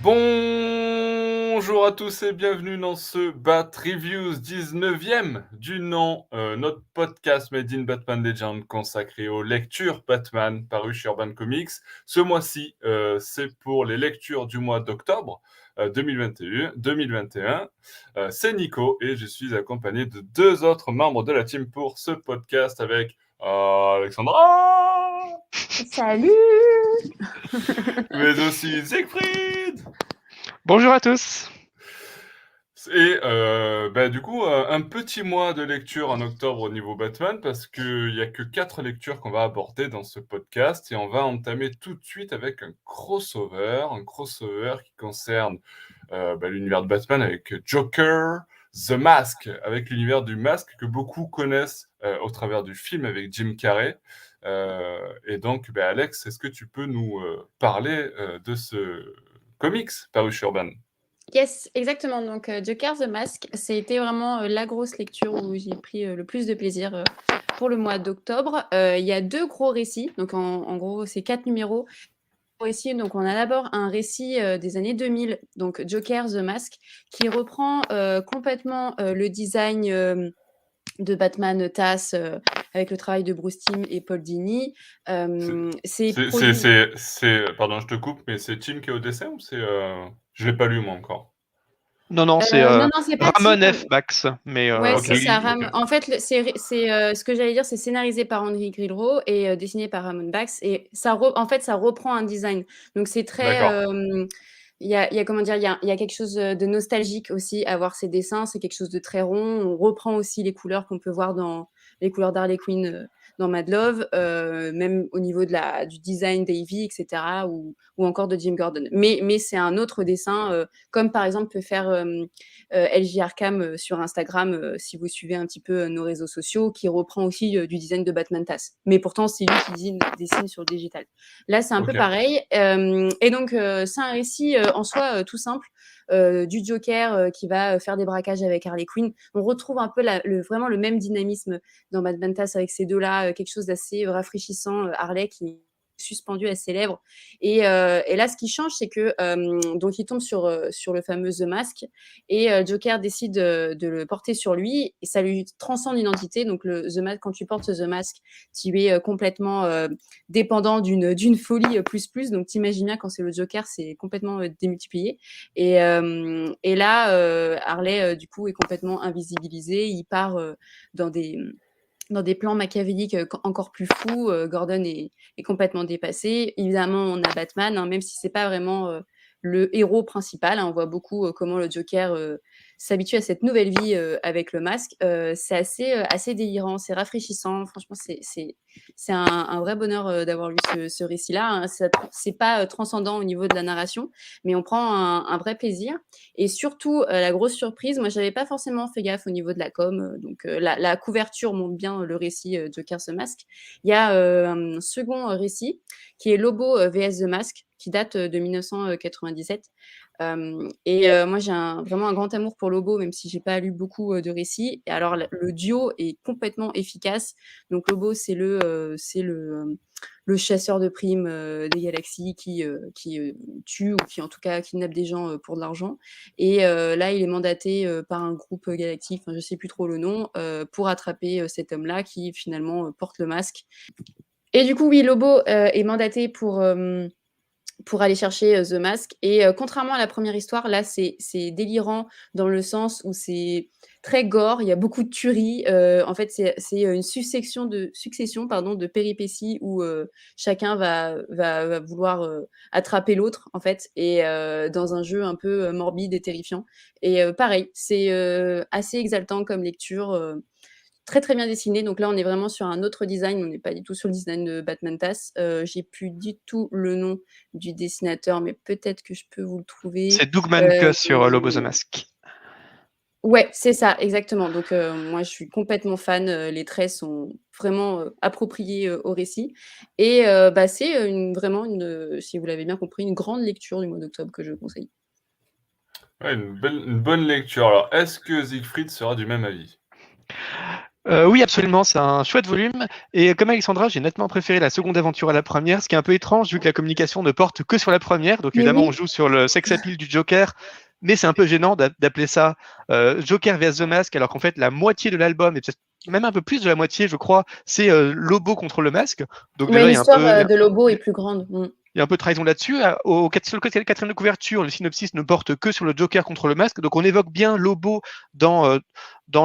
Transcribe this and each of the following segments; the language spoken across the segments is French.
Bonjour à tous et bienvenue dans ce Bat Reviews 19e du nom, notre podcast Made in Batman Legend consacré aux lectures Batman paru chez Urban Comics. Ce mois-ci, c'est pour les lectures du mois d'octobre 2021. C'est Nico et je suis accompagné de deux autres membres de la team pour ce podcast avec Alexandra, Salut! mais aussi Siegfried. Bonjour à tous. Et du coup, un petit mois de lecture en octobre au niveau Batman parce qu'il n'y a que 4 lectures qu'on va aborder dans ce podcast et on va entamer tout de suite avec un crossover qui concerne l'univers de Batman avec Joker, The Mask, avec l'univers du masque que beaucoup connaissent au travers du film avec Jim Carrey. Et donc, Alex, est-ce que tu peux nous parler de ce comics paru chez Urban? Yes, exactement. Donc, Joker The Mask, c'était vraiment la grosse lecture où j'ai pris le plus de plaisir pour le mois d'octobre. Il y a deux gros récits. Donc, en gros, c'est 4 numéros. Donc, on a d'abord un récit des années 2000, donc Joker The Mask, qui reprend complètement le design de Batman TAS avec le travail de Bruce Timm et Paul Dini. C'est produit. Pardon, je te coupe, mais c'est Tim qui est au dessin ou c'est... Je l'ai pas lu, moi, encore. Non, c'est Non, c'est pas Ramon Timm. F. Max. Mais Ouais, Ok, c'est ça. ok. En fait, ce que j'allais dire, c'est scénarisé par Henry Grilro et dessiné par Ramon Bax. Et ça, en fait, ça reprend un design. Donc, c'est très. D'accord. Il y a, comment dire, il y a quelque chose de nostalgique aussi à voir ces dessins. C'est quelque chose de très rond. On reprend aussi les couleurs qu'on peut voir dans les couleurs d'Harley Quinn dans Mad Love, même au niveau du design d'Avy, etc., ou encore de Jim Gordon. Mais c'est un autre dessin, comme par exemple peut faire LJ Arkham sur Instagram, si vous suivez un petit peu nos réseaux sociaux, qui reprend aussi du design de Batman TAS. Mais pourtant, c'est lui qui dessine sur le digital. Là, c'est un peu Ok. pareil. Et donc, c'est un récit en soi tout simple. Du Joker qui va faire des braquages avec Harley Quinn. On retrouve un peu vraiment le même dynamisme dans Batman TAS avec ces deux-là, quelque chose d'assez rafraîchissant. Harley qui est suspendu à ses lèvres. Et là, ce qui change, c'est que donc il tombe sur le fameux The Mask et Joker décide de le porter sur lui et ça lui transcende l'identité. Donc The Mask, quand tu portes The Mask, tu es complètement dépendant d'une folie plus. Donc t'imagines bien quand c'est le Joker, c'est complètement démultiplié. Et là, Harley du coup est complètement invisibilisé. Il part dans des plans machiavéliques encore plus fous. Gordon est complètement dépassé. Évidemment, on a Batman, hein, même si c'est pas vraiment le héros principal. Hein, on voit beaucoup comment le Joker s'habitue à cette nouvelle vie avec le masque. C'est assez délirant, c'est rafraîchissant. Franchement, c'est un vrai bonheur d'avoir lu ce récit-là. Hein. C'est pas transcendant au niveau de la narration, mais on prend un vrai plaisir. Et surtout, la grosse surprise, moi, j'avais pas forcément fait gaffe au niveau de la com. Donc, la couverture montre bien le récit Joker The Mask. Il y a un second récit qui est Lobo vs The Mask, qui date de 1997. Moi, j'ai vraiment un grand amour pour Lobo, même si j'ai pas lu beaucoup de récits. Et alors, le duo est complètement efficace. Donc, Lobo, c'est le chasseur de primes des galaxies qui tue ou qui, en tout cas, kidnappe des gens pour de l'argent. Et là, il est mandaté par un groupe galactique, je ne sais plus trop le nom, pour attraper cet homme-là qui, finalement, porte le masque. Et du coup, oui, Lobo est mandaté pour aller chercher The Mask. Et contrairement à la première histoire, là, c'est délirant dans le sens où c'est très gore, il y a beaucoup de tueries. En fait, c'est une succession de péripéties où chacun va vouloir attraper l'autre, en fait, et dans un jeu un peu morbide et terrifiant. Et pareil, c'est assez exaltant comme lecture. Très très bien dessiné. Donc là, on est vraiment sur un autre design. On n'est pas du tout sur le design de Batman TAS. J'ai plus du tout le nom du dessinateur, mais peut-être que je peux vous le trouver. C'est Doug Mahnke sur Lobo the Mask. Ouais, c'est ça, exactement. Donc moi, je suis complètement fan. Les traits sont vraiment appropriés au récit. Et c'est vraiment si vous l'avez bien compris, une grande lecture du mois d'octobre que je conseille. Ouais, une bonne lecture. Alors, est-ce que Siegfried sera du même avis? Oui, absolument, c'est un chouette volume. Et comme Alexandra, j'ai nettement préféré la seconde aventure à la première, ce qui est un peu étrange vu que la communication ne porte que sur la première. Donc Mais évidemment, oui. on joue sur le sex appeal du Joker, mais c'est un peu gênant d'appeler ça Joker vs The Mask, alors qu'en fait, la moitié de l'album, et peut-être même un peu plus de la moitié, je crois, c'est Lobo contre le masque. Donc Ouais, déjà, l'histoire de Lobo est plus grande. il y a un peu de trahison là-dessus. Sur le quatrième de couverture, le synopsis ne porte que sur le Joker contre le masque. Donc on évoque bien Lobo dans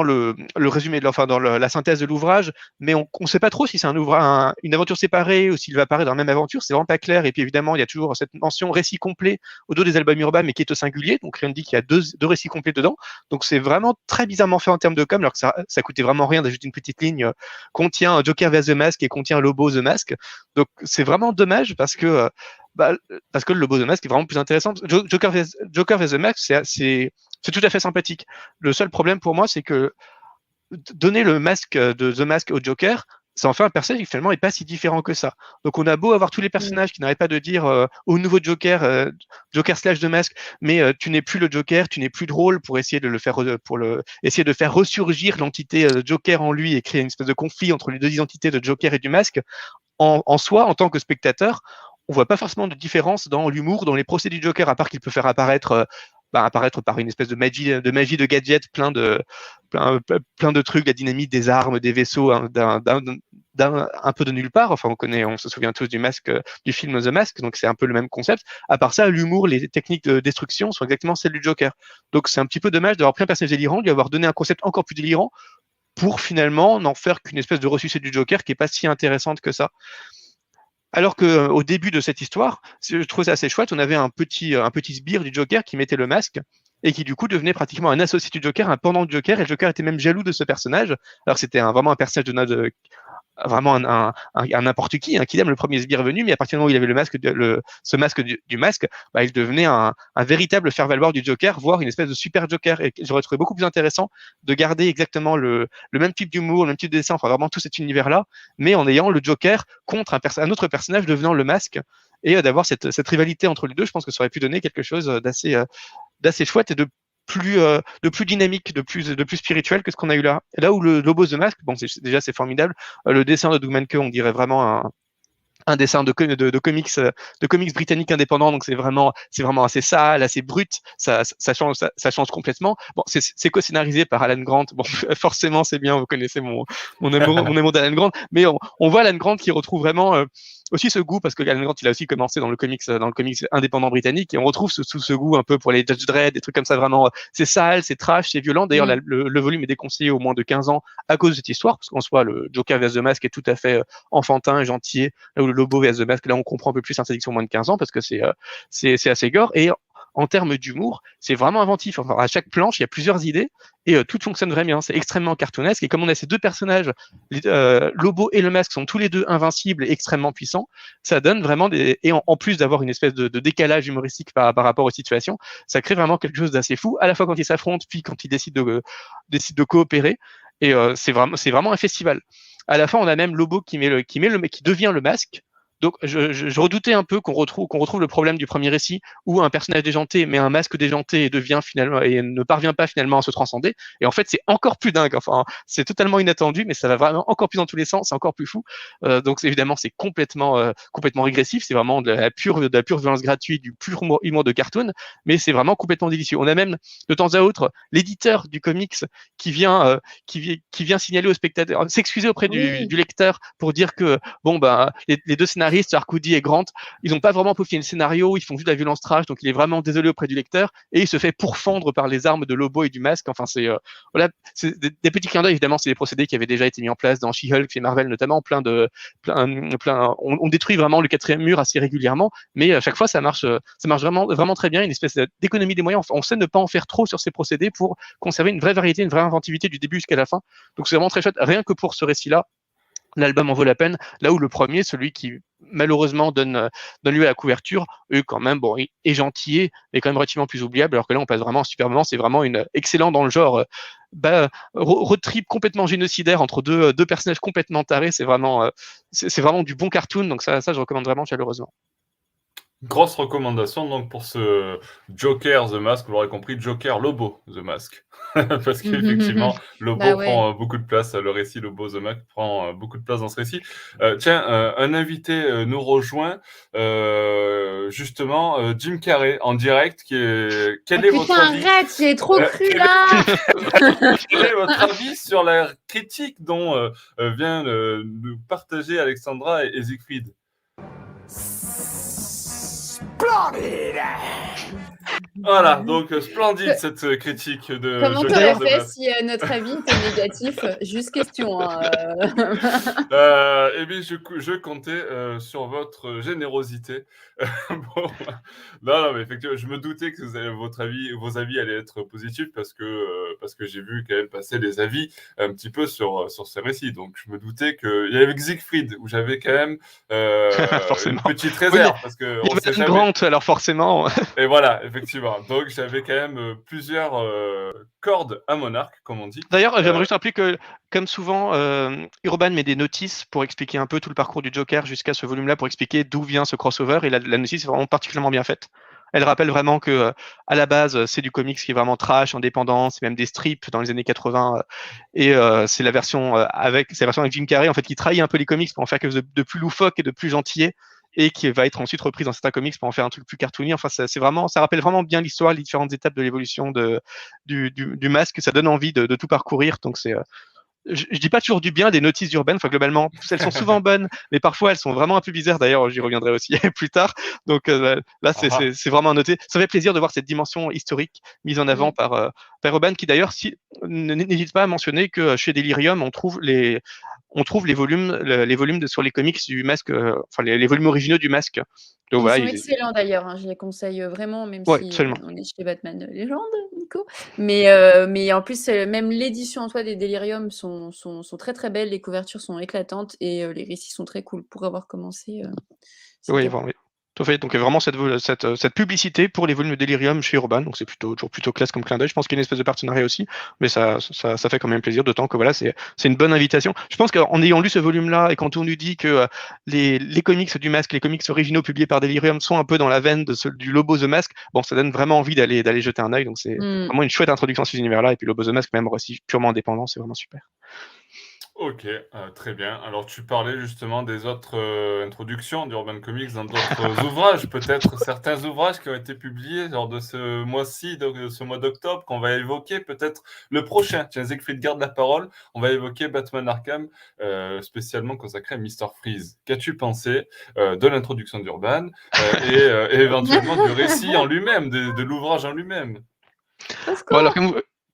le résumé, enfin dans la synthèse de l'ouvrage, mais on ne sait pas trop si c'est une aventure séparée ou s'il va apparaître dans la même aventure. C'est vraiment pas clair. Et puis évidemment, il y a toujours cette mention récit complet au dos des albums urbains, mais qui est au singulier. Donc rien ne dit qu'il y a deux récits complets dedans. Donc c'est vraiment très bizarrement fait en termes de com, alors que ça coûtait vraiment rien d'ajouter une petite ligne contient Joker vs The Mask et contient Lobo The Mask. Donc c'est vraiment dommage parce que le Lobo The Mask est vraiment plus intéressant. Joker vs The Mask, c'est tout à fait sympathique. Le seul problème pour moi, c'est que donner le masque de The Mask au Joker, ça en fait un personnage qui finalement n'est pas si différent que ça. Donc on a beau avoir tous les personnages qui n'arrêtent pas de dire au nouveau Joker, Joker slash The Mask, mais tu n'es plus le Joker, tu n'es plus drôle pour essayer de essayer de faire ressurgir l'entité Joker en lui et créer une espèce de conflit entre les deux identités de Joker et du Masque. En soi, en tant que spectateur, on voit pas forcément de différence dans l'humour, dans les procédés du Joker, à part qu'il peut faire apparaître par une espèce de magie de gadgets, plein de trucs, la dynamite, des armes, des vaisseaux, un peu de nulle part. Enfin, on se souvient tous du masque, du film The Mask, donc c'est un peu le même concept. À part ça, l'humour, les techniques de destruction sont exactement celles du Joker. Donc c'est un petit peu dommage d'avoir pris un personnage délirant, lui avoir donné un concept encore plus délirant, pour finalement n'en faire qu'une espèce de ressuscité du Joker qui est pas si intéressante que ça. Alors que au début de cette histoire, je trouve ça assez chouette, on avait un petit sbire du Joker qui mettait le masque et qui du coup devenait pratiquement un associé du Joker, un pendant du Joker, et le Joker était même jaloux de ce personnage. Alors c'était vraiment un personnage vraiment un n'importe qui aime le premier sbire venu, mais à partir du moment où il avait ce masque du masque, il devenait un véritable faire-valoir du Joker, voire une espèce de super Joker. Et j'aurais trouvé beaucoup plus intéressant de garder exactement le même type d'humour, le même type de dessin, enfin vraiment tout cet univers-là, mais en ayant le Joker contre un autre personnage devenant le masque, et d'avoir cette rivalité entre les deux. Je pense que ça aurait pu donner quelque chose d'assez chouette et de plus dynamique, de plus spirituel que ce qu'on a eu là. Là où le Lobo The Mask, bon, c'est formidable. Le dessin de Doug Mahnke, on dirait vraiment un dessin de comics britanniques indépendants, donc c'est vraiment assez sale, assez brut, ça change complètement. Bon, c'est co-scénarisé par Alan Grant. Bon, forcément c'est bien, vous connaissez mon amour d'Alan Grant, mais on voit Alan Grant qui retrouve vraiment aussi ce goût, parce que Alan Grant il a aussi commencé dans le comics indépendant britannique, et on retrouve ce goût un peu pour les Judge Dredd, des trucs comme ça, vraiment c'est sale, c'est trash, c'est violent. D'ailleurs le volume est déconseillé au moins de 15 ans à cause de cette histoire, parce qu'en soi le Joker vs The Mask est tout à fait enfantin et gentil, là où le Lobo vs The Mask, là on comprend un peu plus l'interdiction moins de 15 ans, parce que c'est assez gore. Et en termes d'humour, c'est vraiment inventif. Enfin, à chaque planche, il y a plusieurs idées et tout fonctionne vraiment bien. C'est extrêmement cartoonesque. Et comme on a ces deux personnages, Lobo et le Masque sont tous les deux invincibles et extrêmement puissants, ça donne vraiment et en plus d'avoir une espèce de décalage humoristique par rapport aux situations, ça crée vraiment quelque chose d'assez fou, à la fois quand ils s'affrontent, puis quand ils décident de coopérer. Et c'est vraiment un festival. À la fin, on a même Lobo qui devient le Masque. Donc, je redoutais un peu qu'on retrouve le problème du premier récit, où un personnage déjanté met un masque déjanté et devient finalement, et ne parvient pas finalement à se transcender. Et en fait, c'est encore plus dingue. Enfin, c'est totalement inattendu, mais ça va vraiment encore plus dans tous les sens, c'est encore plus fou. Donc, évidemment, c'est complètement régressif. C'est vraiment de la pure violence gratuite, du pur humour de cartoon, mais c'est vraiment complètement délicieux. On a même, de temps à autre, l'éditeur du comics qui vient signaler au spectateur, s'excuser auprès du lecteur pour dire que, bon, les deux scénaristes, Arcudi et Grant, ils n'ont pas vraiment peaufiné le scénario, ils font juste de la violence trash, donc il est vraiment désolé auprès du lecteur, et il se fait pourfendre par les armes de Lobo et du Masque. Enfin, c'est des petits clins d'œil. Évidemment, c'est des procédés qui avaient déjà été mis en place dans She-Hulk et Marvel, notamment. On détruit vraiment le quatrième mur assez régulièrement, mais à chaque fois, ça marche vraiment, vraiment très bien. Une espèce d'économie des moyens. On sait ne pas en faire trop sur ces procédés pour conserver une vraie variété, une vraie inventivité du début jusqu'à la fin. Donc, c'est vraiment très chouette. Rien que pour ce récit-là, l'album en vaut la peine, là où le premier, celui qui malheureusement donne lieu à la couverture, eux quand même, bon, est gentil, mais quand même relativement plus oubliable, alors que là on passe vraiment un super moment. C'est vraiment excellent dans le genre road trip complètement génocidaire entre deux personnages complètement tarés. C'est vraiment du bon cartoon, donc ça je recommande vraiment chaleureusement. Grosse recommandation donc pour ce Joker The Mask, vous l'aurez compris, Joker Lobo The Mask. Parce qu'effectivement, Lobo Bah ouais. prend beaucoup de place, le récit Lobo The Mask prend beaucoup de place dans ce récit. Tiens, un invité nous rejoint, justement, Jim Carrey en direct. Quel est votre Putain, avis arrête, j'y ai trop cru quel là. quel est votre avis sur la critique dont vient nous partager Alexandra et Siegfried? Splendide. Voilà, donc splendide cette critique de Comment Joker t'aurais The fait Mask. si notre avis était négatif? Juste question. Hein, Eh bien, je comptais sur votre générosité. Bon, non, mais effectivement, je me doutais que vos avis allaient être positifs parce que j'ai vu quand même passer des avis un petit peu sur ces récits. Donc, je me doutais qu'il y avait Siegfried où j'avais quand même une petite réserve parce que Il y on sait avait jamais. Grant, alors forcément. Et voilà, effectivement. Donc, j'avais quand même plusieurs cordes à mon arc, comme on dit. D'ailleurs, j'aimerais juste rappeler que, comme souvent, Urban met des notices pour expliquer un peu tout le parcours du Joker jusqu'à ce volume-là, pour expliquer d'où vient ce crossover. Et la notice est vraiment particulièrement bien faite. Elle rappelle vraiment que, à la base, c'est du comics qui est vraiment trash, indépendant, c'est même des strips dans les années 80. Et c'est la version avec Jim Carrey en fait qui trahit un peu les comics pour en faire quelque chose de plus loufoque et de plus gentillet, et qui va être ensuite reprise dans certains comics pour en faire un truc plus cartoony. Enfin, c'est vraiment, ça rappelle vraiment bien l'histoire, les différentes étapes de l'évolution du masque. Ça donne envie de tout parcourir. Donc je dis pas toujours du bien des notices urbaines. Enfin, globalement, elles sont souvent bonnes, mais parfois elles sont vraiment un peu bizarres. D'ailleurs, j'y reviendrai aussi plus tard. Donc là, c'est vraiment à noter. Ça fait plaisir de voir cette dimension historique mise en avant par Urban, qui d'ailleurs, n'hésite pas à mentionner que chez Delirium, on trouve les volumes sur les comics du masque, enfin les volumes originaux du masque. Donc, Ils voilà, sont excellents d'ailleurs, hein, je les conseille vraiment, même si absolument. on est chez Batman Légende, Nico. Mais en plus, même l'édition en soi des Delirium sont très très belles, les couvertures sont éclatantes et les récits sont très cool. Pour avoir commencé, Oui, c'était voilà, oui. Tout à fait. Donc il y a vraiment cette publicité pour les volumes de Delirium chez Urban, donc c'est toujours plutôt classe comme clin d'œil. Je pense qu'il y a une espèce de partenariat aussi, mais ça fait quand même plaisir, d'autant que voilà, c'est une bonne invitation. Je pense qu'en ayant lu ce volume-là et quand on nous dit que les comics du Masque, les comics originaux publiés par Delirium sont un peu dans la veine du Lobo The Mask, bon, ça donne vraiment envie d'aller jeter un œil. Donc c'est vraiment une chouette introduction à cet univers-là. Et puis Lobo The Mask, même aussi purement indépendant, c'est vraiment super. Ok, très bien. Alors, tu parlais justement des autres introductions d'Urban Comics dans d'autres ouvrages, peut-être certains ouvrages qui ont été publiés lors de ce mois-ci, de ce mois d'octobre, qu'on va évoquer, peut-être le prochain. Tiens, Siegfried garde la parole. On va évoquer Batman Arkham, spécialement consacré à Mr. Freeze. Qu'as-tu pensé de l'introduction d'Urban et éventuellement du récit en lui-même, de l'ouvrage en lui-même? Bon, alors,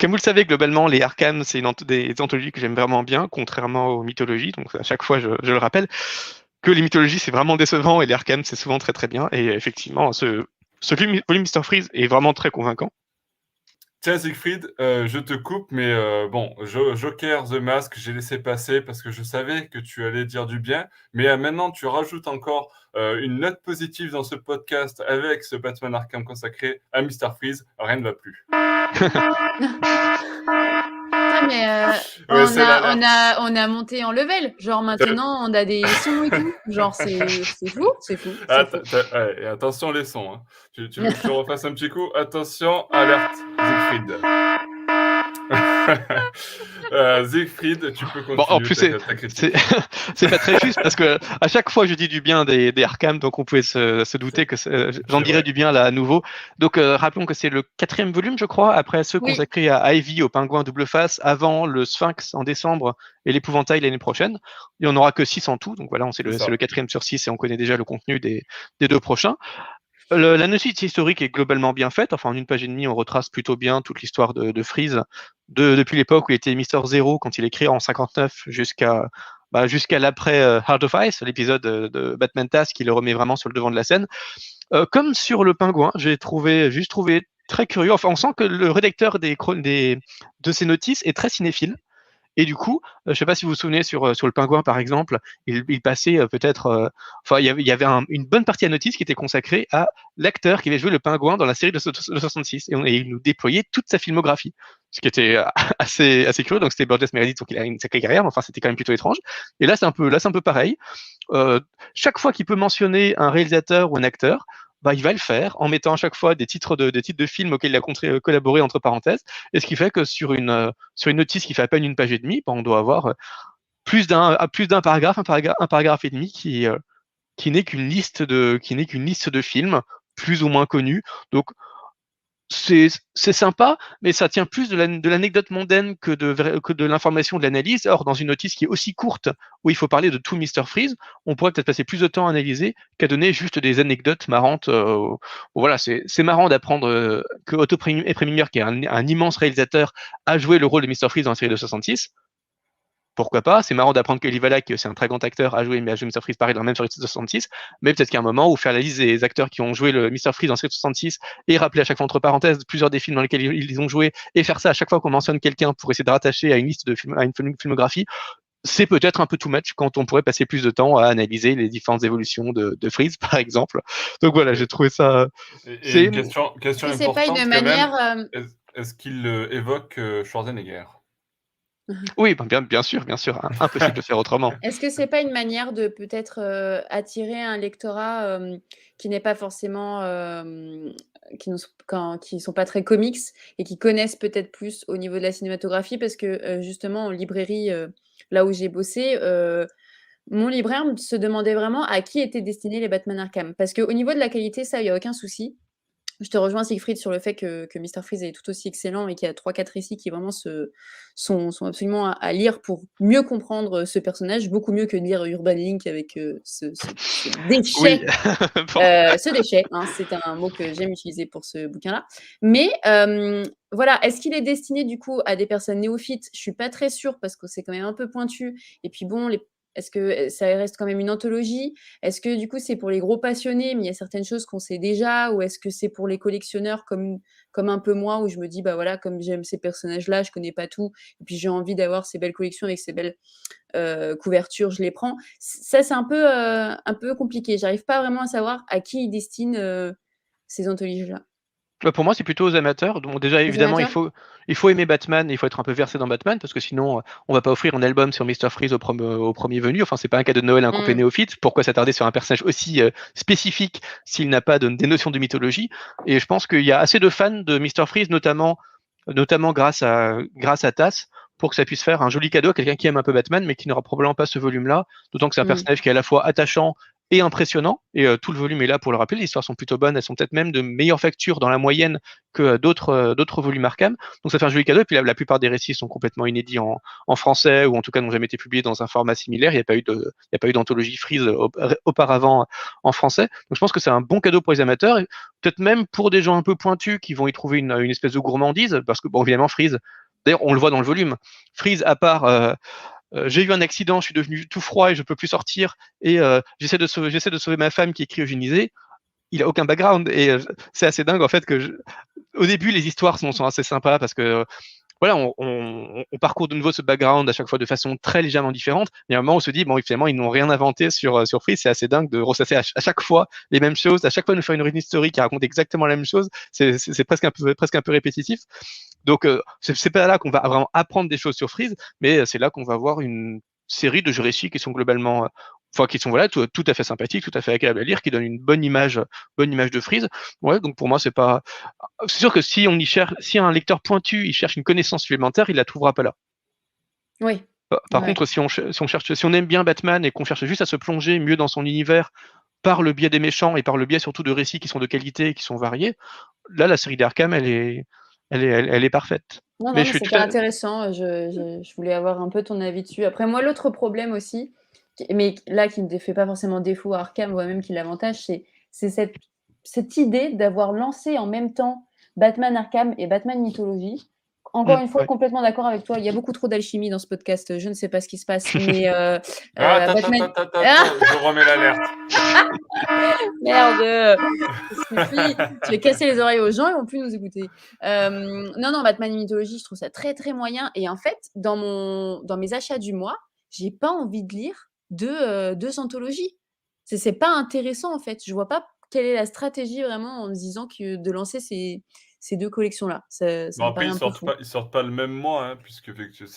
comme vous le savez, globalement, les Arkham, c'est des anthologies que j'aime vraiment bien, contrairement aux mythologies. Donc, à chaque fois, je le rappelle, que les mythologies, c'est vraiment décevant et les Arkham, c'est souvent très très bien. Et effectivement, ce volume Mr. Freeze est vraiment très convaincant. Tiens, Siegfried, je te coupe, mais bon, Joker The Mask, j'ai laissé passer parce que je savais que tu allais dire du bien. Mais maintenant, tu rajoutes encore une note positive dans ce podcast avec ce Batman Arkham consacré à Mr. Freeze. Rien ne va plus. Putain, mais on a monté en level. Genre maintenant, on a des sons et tout. Genre c'est fou, c'est fou. Et attention les sons. Hein. Tu veux que je te refasse un petit coup? Attention, alerte, Siegfried. Siegfried, tu peux continuer. Bon, en plus, c'est pas très juste parce que à chaque fois je dis du bien des Arkham, donc on pouvait se douter que j'en dirais du bien là à nouveau. Donc rappelons que c'est le 4e volume, je crois, après ceux consacrés à Ivy, au pingouin double face, avant le Sphinx en décembre et l'épouvantail l'année prochaine. Il n'y en aura que 6 en tout, donc voilà, c'est le 4e sur 6 et on connaît déjà le contenu des 2 prochains. La notice historique est globalement bien faite. Enfin, en 1 page et demie, on retrace plutôt bien toute l'histoire de Freeze, depuis l'époque où il était Mister Zero, quand il écrit en 59, jusqu'à l'après Heart of Ice, l'épisode de Batman Task, qui le remet vraiment sur le devant de la scène. Comme sur le pingouin, j'ai juste trouvé très curieux. Enfin, on sent que le rédacteur de ces notices est très cinéphile. Et du coup, je ne sais pas si vous vous souvenez sur le pingouin par exemple, il passait peut-être, enfin il y avait une bonne partie à notice qui était consacrée à l'acteur qui avait joué le pingouin dans la série de 66 et il nous déployait toute sa filmographie, ce qui était assez curieux. Donc c'était Burgess Meredith, donc il a une sacrée carrière, mais enfin c'était quand même plutôt étrange. Et là c'est un peu pareil. Chaque fois qu'il peut mentionner un réalisateur ou un acteur, bah, il va le faire en mettant à chaque fois des titres de films auxquels il a collaboré entre parenthèses. Et ce qui fait que sur une notice qui fait à peine une page et demie, bah, on doit avoir plus d'un paragraphe, un paragraphe et demi qui n'est qu'une liste de films plus ou moins connus. Donc c'est sympa, mais ça tient plus de l'anecdote mondaine que de l'information, de l'analyse. Or, dans une notice qui est aussi courte, où il faut parler de tout Mr. Freeze, on pourrait peut-être passer plus de temps à analyser qu'à donner juste des anecdotes marrantes. Voilà, c'est marrant d'apprendre que Otto Preminger, qui est un immense réalisateur, a joué le rôle de Mr. Freeze dans la série de 66. Pourquoi pas? C'est marrant d'apprendre que Elie Wallach, qui est aussi un très grand acteur, a joué Mr. Freeze pareil dans la même série de 66. Mais peut-être qu'il y a un moment où faire la liste des acteurs qui ont joué le Mr. Freeze dans la série de 66 et rappeler à chaque fois entre parenthèses plusieurs des films dans lesquels ils ont joué et faire ça à chaque fois qu'on mentionne quelqu'un pour essayer de rattacher à une liste de films, à une filmographie, c'est peut-être un peu too much quand on pourrait passer plus de temps à analyser les différentes évolutions de Freeze, par exemple. Donc voilà, j'ai trouvé ça. Et une question Est-ce que c'est importante pas une quand manière même. Est-ce qu'il évoque Schwarzenegger? Oui, bien sûr, impossible de faire autrement. Est-ce que c'est pas une manière de peut-être attirer un lectorat qui n'est pas forcément qui sont pas très comics et qui connaissent peut-être plus au niveau de la cinématographie parce que justement en librairie là où j'ai bossé mon libraire se demandait vraiment à qui étaient destinés les Batman Arkham parce qu'au niveau de la qualité ça il y a aucun souci. Je te rejoins Siegfried sur le fait que Mr. Freeze est tout aussi excellent et qu'il y a 3-4 récits qui vraiment sont absolument à lire pour mieux comprendre ce personnage, beaucoup mieux que de lire Urban Link avec ce déchet. Oui. Ce déchet, hein, c'est un mot que j'aime utiliser pour ce bouquin-là. Mais voilà, est-ce qu'il est destiné du coup à des personnes néophytes? Je suis pas très sûre parce que c'est quand même un peu pointu. Et puis bon, est-ce que ça reste quand même une anthologie? Est-ce que du coup c'est pour les gros passionnés, mais il y a certaines choses qu'on sait déjà? Ou est-ce que c'est pour les collectionneurs comme un peu moi, où je me dis, bah voilà, comme j'aime ces personnages-là, je connais pas tout, et puis j'ai envie d'avoir ces belles collections avec ces belles couvertures, je les prends. Ça, c'est un peu compliqué. J'arrive pas vraiment à savoir à qui ils destinent ces anthologies-là. Pour moi, c'est plutôt aux amateurs. Donc déjà, Aux évidemment, il amateurs? faut aimer Batman, il faut être un peu versé dans Batman, parce que sinon, on va pas offrir un album sur Mr. Freeze au premier venu. Enfin, c'est pas un cadeau de Noël à un complet néophyte. Pourquoi s'attarder sur un personnage aussi spécifique s'il n'a pas des notions de mythologie? Et je pense qu'il y a assez de fans de Mr. Freeze, notamment grâce à TAS, pour que ça puisse faire un joli cadeau à quelqu'un qui aime un peu Batman, mais qui n'aura probablement pas ce volume-là. D'autant que c'est un personnage qui est à la fois attachant et impressionnant, et tout le volume est là pour le rappeler. Les histoires sont plutôt bonnes, elles sont peut-être même de meilleure facture dans la moyenne que d'autres volumes Arkham. Donc ça fait un joli cadeau, et puis la plupart des récits sont complètement inédits en français, ou en tout cas n'ont jamais été publiés dans un format similaire. Il n'y a pas eu d'anthologie Freeze auparavant en français. Donc je pense que c'est un bon cadeau pour les amateurs, et peut-être même pour des gens un peu pointus qui vont y trouver une espèce de gourmandise, parce que bon, évidemment Freeze, d'ailleurs on le voit dans le volume, Freeze à part j'ai eu un accident, je suis devenu tout froid et je peux plus sortir, et j'essaie de sauver ma femme qui est cryogénisée. Il a aucun background, et c'est assez dingue en fait au début les histoires sont assez sympas parce que voilà, on parcourt de nouveau ce background à chaque fois de façon très légèrement différente. Il y a un moment où on se dit, bon, finalement, ils n'ont rien inventé sur Freeze. C'est assez dingue de ressasser à chaque fois les mêmes choses, à chaque fois nous faire une story qui raconte exactement la même chose. C'est presque un peu répétitif. Donc, c'est pas là qu'on va vraiment apprendre des choses sur Freeze, mais c'est là qu'on va avoir une série de récits qui sont globalement, qui sont voilà, tout à fait sympathiques, tout à fait agréables à lire, qui donnent une bonne image de Freeze. Ouais, donc pour moi, c'est sûr que si un lecteur pointu, il cherche une connaissance supplémentaire, il la trouvera pas là. Oui. Par contre, si on aime bien Batman et qu'on cherche juste à se plonger mieux dans son univers par le biais des méchants et par le biais surtout de récits qui sont de qualité et qui sont variés, là, la série d'Arkham, elle est parfaite. Non, Mais mais c'était intéressant. Je voulais avoir un peu ton avis dessus. Après, moi, l'autre problème aussi, mais là, qui ne fait pas forcément défaut à Arkham, voire même qui l'avantage, c'est cette idée d'avoir lancé en même temps Batman Arkham et Batman Mythologie. Encore une fois, complètement d'accord avec toi. Il y a beaucoup trop d'alchimie dans ce podcast. Je ne sais pas ce qui se passe, mais Batman... je remets l'alerte. Merde, je vais casser les oreilles aux gens, ils vont plus nous écouter. Non, Batman Mythologie, je trouve ça très très moyen. Et en fait, dans mes achats du mois, j'ai pas envie de lire deux anthologies. C'est pas intéressant en fait. Je vois pas quelle est la stratégie vraiment en me disant que de lancer ces 2 collections-là. Ça Bon, me après, paraît un peu fou. ils sortent pas le même mois, hein, puisque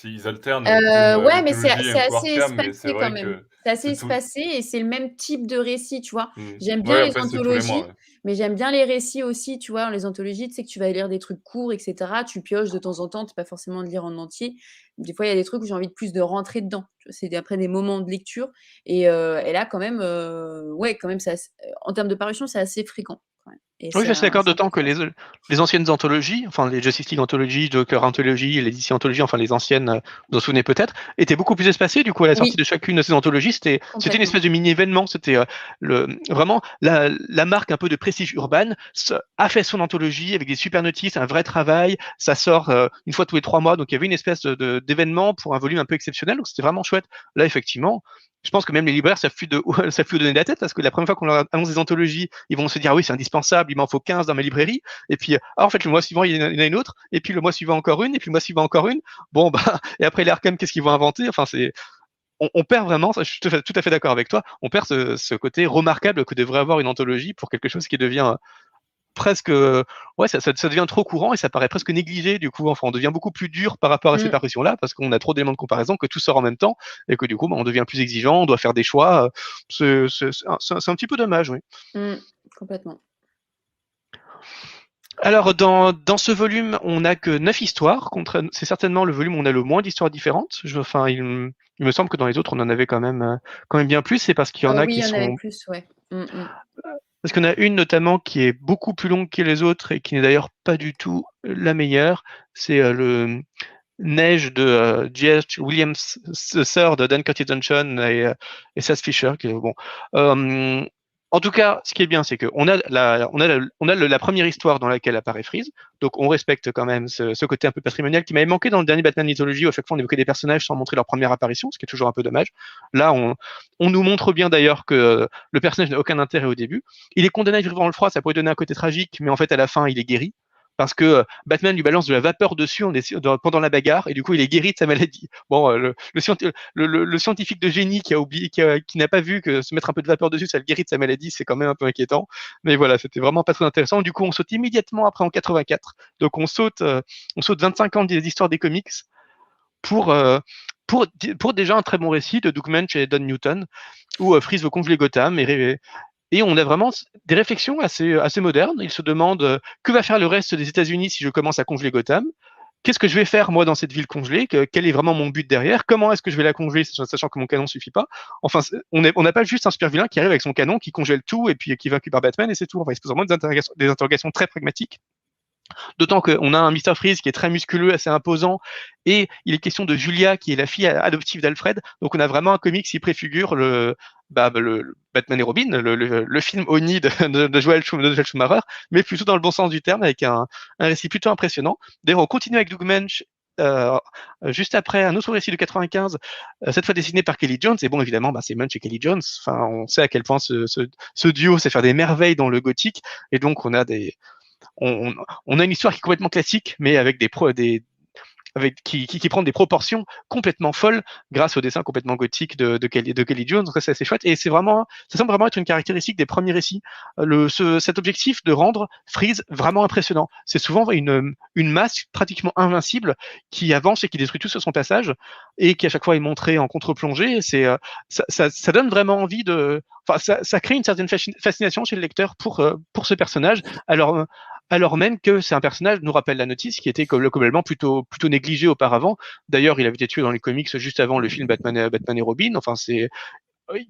ils alternent Doom Ouais, mais Mythology c'est et assez Arkham, mais c'est espacé quand vrai même. que C'est assez c'est tout. espacé et c'est le même type de récit, tu vois? J'aime bien Ouais, les après, c'est tous les mois. anthologies, mais j'aime bien les récits aussi, tu vois? Les anthologies, tu sais que tu vas lire des trucs courts et cetera, tu pioches de temps en temps, tu pas forcément de lire en entier. Des fois, il y a des trucs où j'ai envie de plus de rentrer dedans. Tu vois? C'est après des moments de lecture et là quand même, ouais, quand même, en termes de parution, c'est assez fréquent quand même et Oui, je suis d'accord, c'est d'autant que intéressant. les anciennes anthologies, enfin les Justice League Anthology, Joker Anthology, les DC Anthology, enfin les anciennes, vous vous en souvenez peut-être, étaient beaucoup plus espacées. Du coup, à la sortie Oui, de chacune de ces anthologies, c'était une complètement. espèce de mini-événement. C'était vraiment la marque un peu de prestige urbain a fait son anthologie avec des super notices, un vrai travail. Ça sort une fois tous les 3 mois, donc il y avait une espèce d'événement pour un volume un peu exceptionnel. Donc c'était vraiment chouette. Là, effectivement, je pense que même les libraires savent plus savent plus où donner la tête parce que la première fois qu'on leur annonce des anthologies, ils vont se dire ah oui c'est indispensable, il m'en faut 15 dans ma librairie. Et puis en fait le mois suivant il y en a une autre, et puis le mois suivant encore une, et puis le mois suivant encore une. Bon bah et après les Arkham qu'est-ce qu'ils vont inventer? Enfin c'est on perd vraiment, ça, je suis tout à fait d'accord avec toi, on perd ce côté remarquable que devrait avoir une anthologie pour quelque chose qui devient presque ouais ça devient trop courant et ça paraît presque négligé du coup. Enfin on devient beaucoup plus dur par rapport à ces Mmh, parutions là parce qu'on a trop d'éléments de comparaison, que tout sort en même temps et que du coup bah, on devient plus exigeant, on doit faire des choix. C'est un petit peu dommage, oui. mmh, complètement. Alors dans ce volume on n'a que 9 histoires, c'est certainement le volume où on a le moins d'histoires différentes. Enfin il me semble que dans les autres on en avait quand même bien plus. C'est parce qu'il y en a Oui, il qui y en avait sont plus, ouais. Mmh mh. Parce qu'il y en a une notamment qui est beaucoup plus longue que les autres et qui n'est d'ailleurs pas du tout la meilleure. C'est le Neige de J.H. Williams III, de Dan Curtis Johnson et Seth Fisher. Qui est, bon. En tout cas, ce qui est bien, c'est qu'on a la première histoire dans laquelle apparaît Freeze. Donc on respecte quand même ce côté un peu patrimonial qui m'avait manqué dans le dernier Batman Mythology où à chaque fois on évoquait des personnages sans montrer leur première apparition, ce qui est toujours un peu dommage. Là, on nous montre bien d'ailleurs que le personnage n'a aucun intérêt au début. Il est condamné à vivre dans le froid, ça pourrait donner un côté tragique, mais en fait à la fin il est guéri parce que Batman lui balance de la vapeur dessus pendant la bagarre et du coup il est guéri de sa maladie. Bon, le scientifique de génie qui a oublié, qui n'a pas vu que se mettre un peu de vapeur dessus ça le guérit de sa maladie, c'est quand même un peu inquiétant. Mais voilà, c'était vraiment pas très intéressant. Du coup, on saute immédiatement après en 84. Donc on saute 25 ans d'histoire des comics pour pour déjà un très bon récit de Doug Moench et Don Newton où Freeze veut congeler Gotham et on a vraiment des réflexions assez modernes. Il se demande que va faire le reste des États-Unis si je commence à congeler Gotham. Qu'est-ce que je vais faire moi dans cette ville congelée? Quel est vraiment mon but derrière? Comment est-ce que je vais la congeler, sachant que mon canon suffit pas? Enfin, on n'a pas juste un super vilain qui arrive avec son canon, qui congèle tout et puis qui est vaincu par Batman et c'est tout. Enfin, il se pose vraiment des interrogations très pragmatiques. D'autant qu'on a un Mr. Freeze qui est très musculeux, assez imposant, et il est question de Julia, qui est la fille adoptive d'Alfred. Donc on a vraiment un comics qui préfigure le Batman et Robin, le film Oni de Joel Schumacher, mais plutôt dans le bon sens du terme, avec un récit plutôt impressionnant. D'ailleurs, on continue avec Doug Moench, juste après un autre récit de 95, cette fois dessiné par Kelly Jones. Et bon, évidemment, c'est Moench et Kelly Jones. Enfin, on sait à quel point ce duo sait faire des merveilles dans le gothique. Et donc, on a une histoire qui est complètement classique, mais avec qui prend des proportions complètement folles grâce au dessin complètement gothique de Kelly Jones. Donc ça, c'est assez chouette. Et ça semble vraiment être une caractéristique des premiers récits. Cet objectif de rendre Freeze vraiment impressionnant. C'est souvent une masse pratiquement invincible qui avance et qui détruit tout sur son passage et qui à chaque fois est montrée en contre-plongée. Ça donne vraiment envie ça crée une certaine fascination chez le lecteur pour ce personnage. Alors même que c'est un personnage, nous rappelle la notice, qui était globalement plutôt négligé auparavant. D'ailleurs, il avait été tué dans les comics juste avant le film Batman et Robin. Enfin, il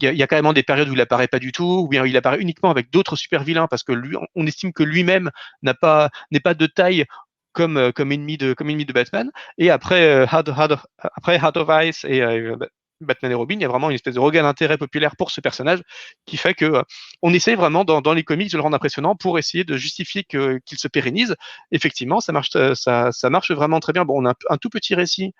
y a carrément des périodes où il apparaît pas du tout, ou bien il apparaît uniquement avec d'autres super vilains parce que on estime que lui-même n'est pas de taille comme ennemi de Batman. Et après Heart of Ice et Batman et Robin, il y a vraiment une espèce de regain d'intérêt populaire pour ce personnage qui fait que on essaye vraiment dans les comics de le rendre impressionnant pour essayer de justifier qu'il se pérennise. Effectivement, ça marche vraiment très bien. Bon, on a un tout petit récit.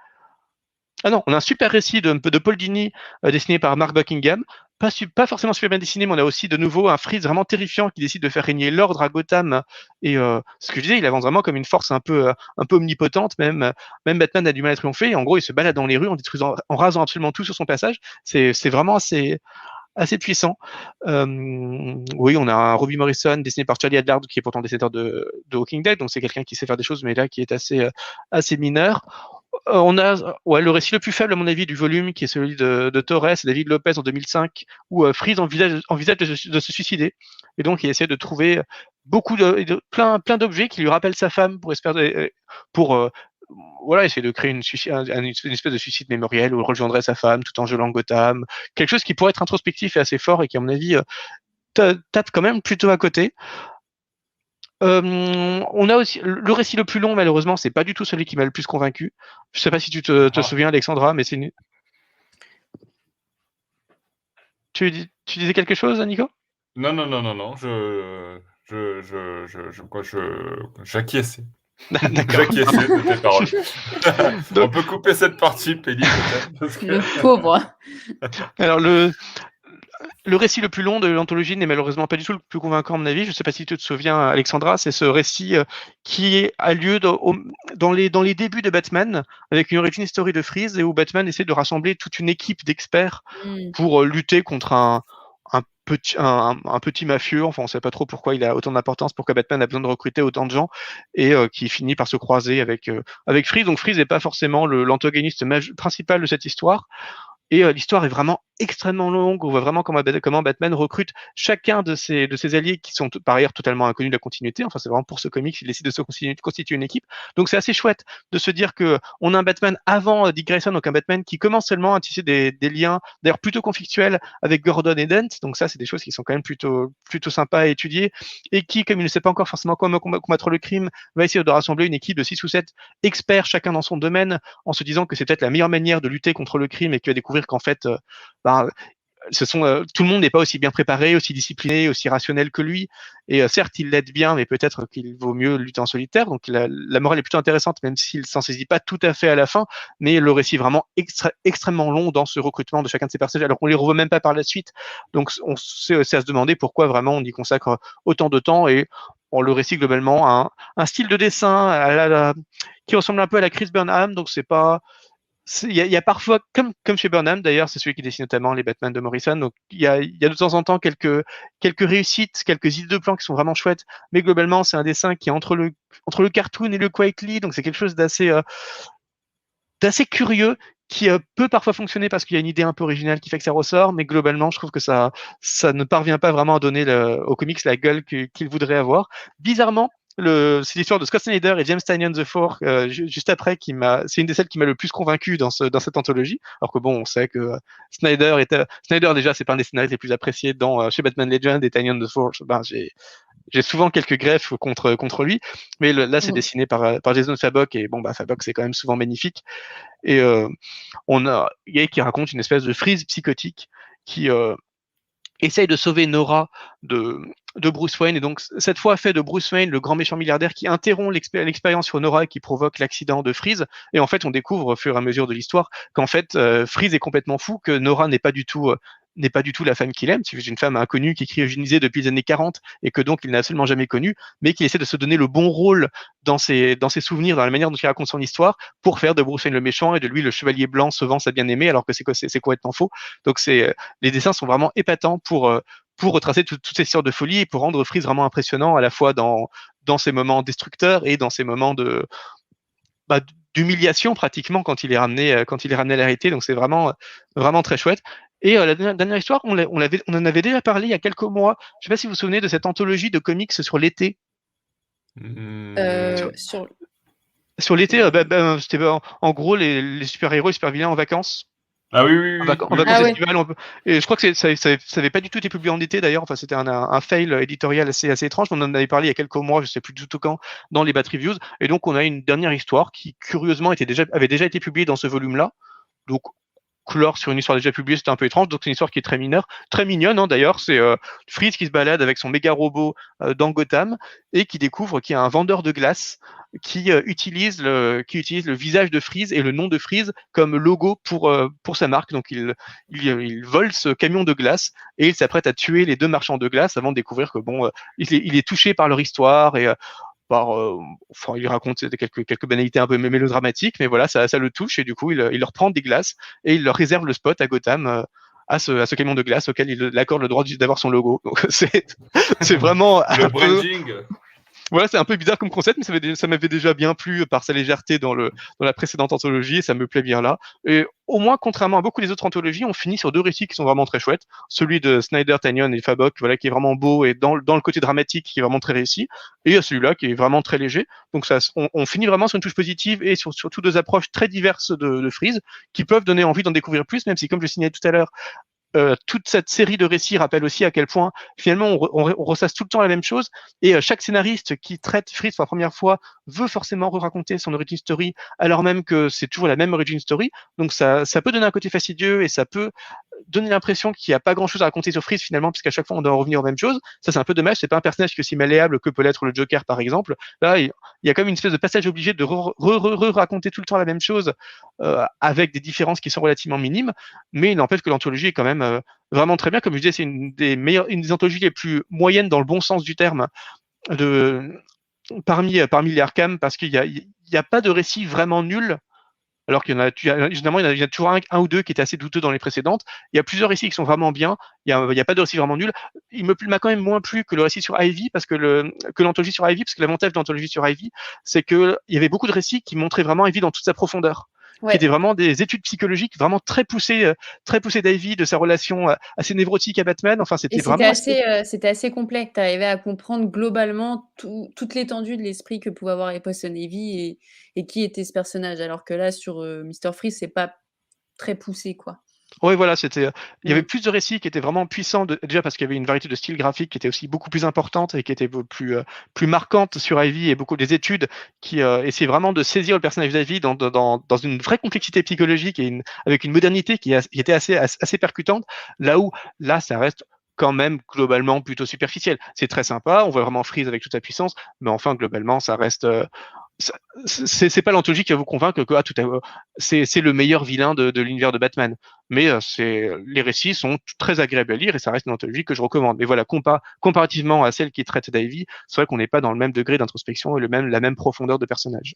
Ah non, on a un super récit de Paul Dini dessiné par Mark Buckingham. Pas forcément super bien dessiné, mais on a aussi de nouveau un Freeze vraiment terrifiant qui décide de faire régner l'ordre à Gotham. Et ce que je disais, il avance vraiment comme une force un peu omnipotente. Même Batman a du mal à triompher. Et en gros, il se balade dans les rues en rasant absolument tout sur son passage. C'est vraiment assez assez puissant. Oui, on a un Robbie Morrison dessiné par Charlie Adlard, qui est pourtant dessinateur de Walking Dead, donc c'est quelqu'un qui sait faire des choses, mais là qui est assez mineur. On a le récit le plus faible, à mon avis, du volume, qui est celui de Torres et David Lopez en 2005, où Freeze envisage de se suicider. Et donc, il essaie de trouver plein d'objets qui lui rappellent sa femme pour essayer de créer une espèce de suicide mémoriel où il rejoindrait sa femme tout en gelant Gotham. Quelque chose qui pourrait être introspectif et assez fort et qui, à mon avis, tape quand même plutôt à côté. On a aussi le récit le plus long, malheureusement, c'est pas du tout celui qui m'a le plus convaincu. Je sais pas si tu te souviens, Alexandra, mais c'est tu disais quelque chose, Nico? Non. J'acquiesçais. D'accord. J'acquiesçais de tes paroles. On peut couper cette partie, Penny, peut-être. Parce que... Le pauvre. Alors, le récit le plus long de l'anthologie n'est malheureusement pas du tout le plus convaincant à mon avis. Je ne sais pas si tu te souviens, Alexandra, c'est ce récit qui a lieu dans les débuts de Batman, avec une origin story de Freeze, et où Batman essaie de rassembler toute une équipe d'experts pour lutter contre un petit mafieux. Enfin, on ne sait pas trop pourquoi il a autant d'importance, pourquoi Batman a besoin de recruter autant de gens, et qui finit par se croiser avec Freeze. Donc Freeze n'est pas forcément l'antagoniste principal de cette histoire. Et l'histoire est vraiment extrêmement longue. On voit vraiment comment Batman recrute chacun de ses alliés qui sont par ailleurs totalement inconnus de la continuité. Enfin, c'est vraiment pour ce comics qu'il décide de se constituer une équipe. Donc c'est assez chouette de se dire que on a un Batman avant Dick Grayson, donc un Batman qui commence seulement à tisser des liens, d'ailleurs plutôt conflictuels avec Gordon et Dent. Donc ça, c'est des choses qui sont quand même plutôt sympas à étudier, et qui, comme il ne sait pas encore forcément comment combattre le crime, va essayer de rassembler une équipe de 6 ou 7 experts chacun dans son domaine, en se disant que c'est peut-être la meilleure manière de lutter contre le crime, et qu'il va découvrir qu'en fait, tout le monde n'est pas aussi bien préparé, aussi discipliné, aussi rationnel que lui. Et certes, il l'aide bien, mais peut-être qu'il vaut mieux lutter en solitaire. Donc la morale est plutôt intéressante, même s'il s'en saisit pas tout à fait à la fin. Mais le récit est vraiment extrêmement long dans ce recrutement de chacun de ces personnages, alors qu'on les revoit même pas par la suite. Donc c'est à se demander pourquoi vraiment on y consacre autant de temps. Et le récit globalement a un style de dessin qui ressemble un peu à la Chris Burnham. Donc c'est pas... Il y a parfois, comme chez Burnham d'ailleurs, c'est celui qui dessine notamment les Batman de Morrison, donc il y a de temps en temps quelques réussites, quelques idées de plans qui sont vraiment chouettes, mais globalement c'est un dessin qui est entre le cartoon et le quietly, donc c'est quelque chose d'assez curieux, qui peut parfois fonctionner parce qu'il y a une idée un peu originale qui fait que ça ressort, mais globalement je trouve que ça ne parvient pas vraiment à donner au comics la gueule qu'il voudrait avoir. Bizarrement, c'est l'histoire de Scott Snyder et James Tynion the Four, juste après, c'est une des celles qui m'a le plus convaincu dans cette anthologie. Alors que bon, on sait que Snyder déjà, c'est pas un des scénaristes les plus appréciés chez Batman Legend, et Tynion the Four, j'ai souvent quelques greffes contre lui, mais là c'est dessiné par Jason Fabok, et bon, Fabok c'est quand même souvent magnifique. Et on a qui raconte une espèce de Freeze psychotique qui essaye de sauver Nora de Bruce Wayne, et donc cette fois fait de Bruce Wayne le grand méchant milliardaire qui interrompt l'expérience sur Nora et qui provoque l'accident de Freeze. Et en fait, on découvre au fur et à mesure de l'histoire qu'en fait Freeze est complètement fou, que Nora n'est pas du tout la femme qu'il aime, c'est une femme inconnue qui est cryogénisée depuis les années 40 et que donc il n'a absolument jamais connue, mais qui essaie de se donner le bon rôle dans ses souvenirs, dans la manière dont il raconte son histoire, pour faire de Bruce Wayne le méchant et de lui le chevalier blanc sauvant sa bien-aimée, alors que c'est complètement faux. Donc les dessins sont vraiment épatants pour retracer toutes ces sortes de folie, et pour rendre Freeze vraiment impressionnant, à la fois dans ses moments destructeurs et dans ses moments d'humiliation pratiquement quand il est ramené à la réalité. Donc c'est vraiment très chouette. Et la dernière histoire, on en avait déjà parlé il y a quelques mois. Je ne sais pas si vous vous souvenez de cette anthologie de comics sur l'été. Sur l'été, c'était en gros les super-héros, les super-vilains en vacances. Ah oui. En vacances estivales. Et je crois que ça n'avait pas du tout été publié en été d'ailleurs. Enfin, c'était un fail éditorial assez étrange. On en avait parlé il y a quelques mois, je ne sais plus du tout quand, dans les Bat Reviews. Et donc, on a une dernière histoire qui, curieusement, avait déjà été publiée dans ce volume-là. Donc, clore sur une histoire déjà publiée, c'était un peu étrange. Donc, c'est une histoire qui est très mineure, très mignonne, hein, d'ailleurs. C'est Freeze qui se balade avec son méga robot dans Gotham, et qui découvre qu'il y a un vendeur de glace qui utilise le visage de Freeze et le nom de Freeze comme logo pour sa marque. Donc il vole ce camion de glace, et il s'apprête à tuer les deux marchands de glace avant de découvrir que il est touché par leur histoire, et il raconte quelques banalités un peu mélodramatiques, mais voilà, ça le touche, et du coup il leur prend des glaces et il leur réserve le spot à Gotham à ce camion de glace auquel il accorde le droit d'avoir son logo. Donc c'est vraiment Le branding. Voilà, c'est un peu bizarre comme concept, mais ça m'avait déjà bien plu par sa légèreté dans la précédente anthologie, et ça me plaît bien là. Et au moins, contrairement à beaucoup des autres anthologies, on finit sur 2 récits qui sont vraiment très chouettes. Celui de Snyder, Tynion et Fabok, voilà, qui est vraiment beau et dans le côté dramatique, qui est vraiment très réussi. Et il y a celui-là qui est vraiment très léger. Donc on finit vraiment sur une touche positive et surtout 2 approches très diverses de Freeze, qui peuvent donner envie d'en découvrir plus, même si, comme je signalais tout à l'heure, toute cette série de récits rappelle aussi à quel point finalement on ressasse tout le temps la même chose, et chaque scénariste qui traite Freeze pour la première fois veut forcément raconter son origin story alors même que c'est toujours la même origin story. Donc ça peut donner un côté fastidieux et ça peut donner l'impression qu'il n'y a pas grand chose à raconter sur Freeze finalement, puisqu'à chaque fois on doit revenir aux mêmes choses. Ça c'est un peu dommage, c'est pas un personnage qui est aussi malléable que peut l'être le Joker par exemple. Là il y a comme une espèce de passage obligé de raconter tout le temps la même chose, avec des différences qui sont relativement minimes, mais il n'empêche que l'anthologie est quand même vraiment très bien. Comme je disais, c'est une des anthologies les plus moyennes dans le bon sens du terme parmi les Arkham, parce qu'il y a pas de récit vraiment nul. Alors qu'il y en a, généralement, il y a toujours un ou deux qui étaient assez douteux dans les précédentes. Il y a plusieurs récits qui sont vraiment bien. Il y a pas de récit vraiment nul. Il m'a quand même moins plu que le récit sur Ivy, que l'anthologie sur Ivy, parce que l'avantage de l'anthologie sur Ivy, c'est que il y avait beaucoup de récits qui montraient vraiment Ivy dans toute sa profondeur. Ouais. Qui étaient vraiment des études psychologiques vraiment très poussées d'Ivy, de sa relation assez névrotique à Batman. Enfin, c'était vraiment c'était assez complet. Tu arrivais à comprendre globalement toute l'étendue de l'esprit que pouvait avoir Poison Ivy et qui était ce personnage. Alors que là, sur Mr. Freeze, c'est pas très poussé, quoi. Oui, voilà, il y avait plus de récits qui étaient vraiment puissants, déjà parce qu'il y avait une variété de styles graphiques qui était aussi beaucoup plus importante et qui était plus marquante sur Ivy, et beaucoup des études qui essayaient vraiment de saisir le personnage d'Ivy dans une vraie complexité psychologique et avec une modernité qui était assez percutante, là, ça reste quand même globalement plutôt superficiel. C'est très sympa, on voit vraiment Freeze avec toute sa puissance, mais enfin, globalement, ça reste... c'est pas l'anthologie qui va vous convaincre que c'est le meilleur vilain de l'univers de Batman, mais les récits sont très agréables à lire et ça reste une anthologie que je recommande. Mais voilà, comparativement à celle qui traite d'Ivy, c'est vrai qu'on n'est pas dans le même degré d'introspection et la même profondeur de personnage.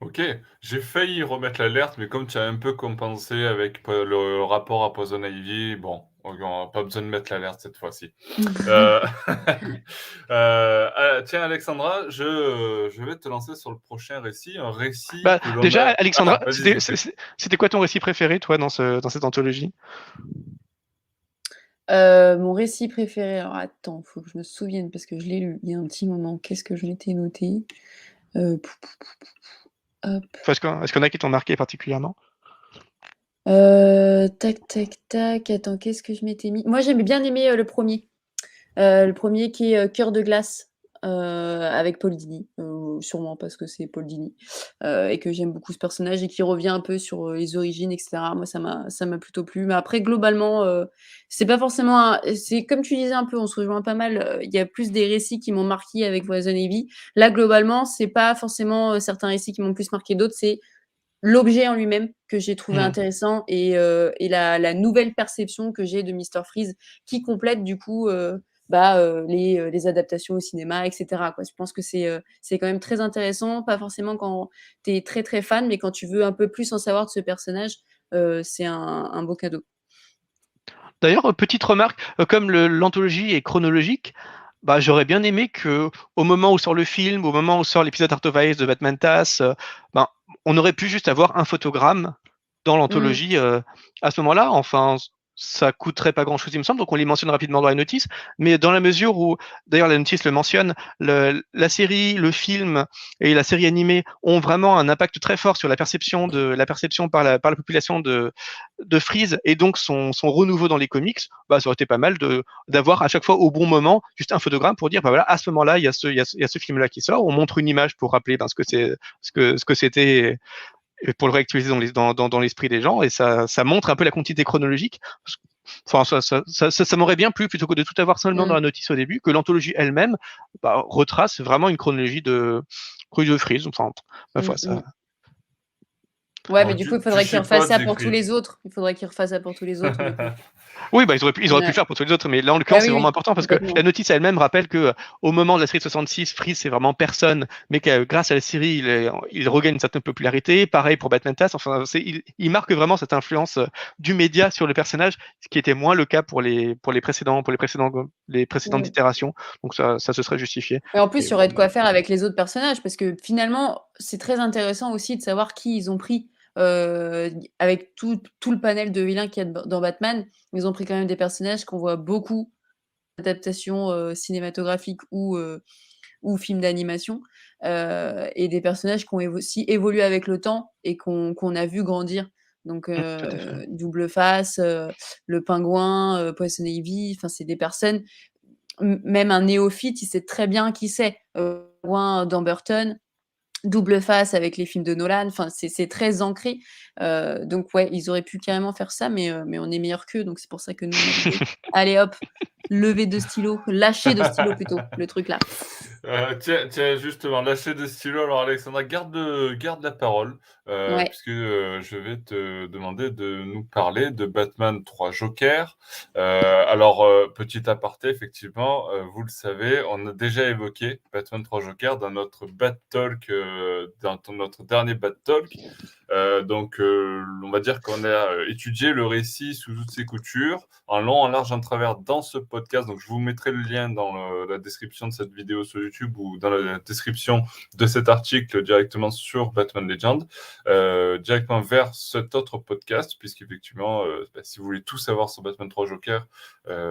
Ok, j'ai failli remettre l'alerte, mais comme tu as un peu compensé avec le rapport à Poison Ivy, bon, on n'a pas besoin de mettre l'alerte cette fois-ci. Tiens, Alexandra, je vais te lancer sur le prochain récit, un récit que l'on déjà, a... Alexandra, c'était quoi ton récit préféré, toi, dans cette anthologie? Mon récit préféré, alors attends, faut que je me souvienne parce que je l'ai lu il y a un petit moment. Qu'est-ce que je m'étais noté? Hop. Est-ce qu'il y en a qui t'ont marqué particulièrement? Tac. Attends, qu'est-ce que je m'étais mis? Moi, j'aimais bien aimer le premier. Le premier qui est Cœur de glace, avec Paul Dini. Sûrement parce que c'est Paul Dini. Et que j'aime beaucoup ce personnage et qui revient un peu sur les origines, etc. Moi, ça m'a plutôt plu. Mais après, globalement, c'est pas forcément c'est comme tu disais un peu, on se rejoint pas mal. Il y a plus des récits qui m'ont marqué avec Poison Ivy. Là, globalement, c'est pas forcément certains récits qui m'ont plus marqué d'autres, c'est l'objet en lui-même que j'ai trouvé intéressant et la nouvelle perception que j'ai de Mr. Freeze qui complète du coup les adaptations au cinéma, etc. quoi. Je pense que c'est quand même très intéressant, pas forcément quand tu es très très fan, mais quand tu veux un peu plus en savoir de ce personnage, c'est un beau cadeau. D'ailleurs, petite remarque, comme l'anthologie est chronologique, j'aurais bien aimé que, au moment où sort le film, au moment où sort l'épisode Art of Ice de Batman TAS, on aurait pu juste avoir un photogramme dans l'anthologie à ce moment-là. Enfin, ça coûterait pas grand-chose, il me semble, donc on les mentionne rapidement dans la notice. Mais dans la mesure où, d'ailleurs, la notice le mentionne, la série, le film et la série animée ont vraiment un impact très fort sur la perception par la population de Freeze et donc son renouveau dans les comics. Ça aurait été pas mal d'avoir à chaque fois au bon moment juste un photogramme pour dire voilà, à ce moment-là il y a ce film-là qui sort. On montre une image pour rappeler ce que c'était, pour le réactualiser dans l'esprit des gens, et ça montre un peu la continuité chronologique. Enfin, ça m'aurait bien plu, plutôt que de tout avoir seulement dans la notice au début, que l'anthologie elle-même retrace vraiment une chronologie de Freeze. Enfin, ma foi, ça... Ouais, mais du coup, il faudrait qu'il refasse ça pour tous les autres. Il faudrait qu'il refasse ça pour tous les autres. Oui, bah, ils auraient pu Ouais. le faire pour tous les autres, mais là, en Bah l'occurrence, oui, c'est oui, vraiment important parce que complètement. la notice elle-même rappelle que au moment de la série 66, Freeze, c'est vraiment personne, mais que grâce à la série, il regagne une certaine popularité. Pareil pour Batman Tass. Enfin, il marque vraiment cette influence du média sur le personnage, ce qui était moins le cas pour les précédentes Mm. itérations. Donc ça se serait justifié. Et en plus, Et il y aurait de quoi faire avec les autres personnages, parce que finalement, c'est très intéressant aussi de savoir qui ils ont pris. Avec tout le panel de vilains qu'il y a dans Batman, ils ont pris quand même des personnages qu'on voit beaucoup d'adaptations cinématographiques ou films d'animation, et des personnages qui ont aussi évolué avec le temps et qu'on a vu grandir. Donc, tout à fait. Double Face, le Pingouin, Poison Ivy, enfin, c'est des personnes, même un néophyte, il sait très bien qui c'est. Pingouin dans Burton, Double Face avec les films de Nolan, enfin, c'est très ancré. Donc, ouais, ils auraient pu carrément faire ça, mais on est meilleur qu'eux, donc c'est pour ça que nous, on a dit allez hop, levée de stylo, lâcher de stylo plutôt, le truc là. Tiens, justement, lâcher des stylos. Alors Alexandra, garde la parole, Ouais. puisque, je vais te demander de nous parler de Batman 3 Joker. Alors, petit aparté, effectivement, vous le savez, on a déjà évoqué Batman 3 Joker dans notre Bat Talk, dans notre dernier Bat Talk. Donc, on va dire qu'on a étudié le récit sous toutes ses coutures, en long, en large, en travers dans ce podcast. Donc, je vous mettrai le lien dans la description de cette vidéo sur YouTube ou dans la description de cet article directement sur Batman Legend, directement vers cet autre podcast, puisqu'effectivement, si vous voulez tout savoir sur Batman 3 Joker,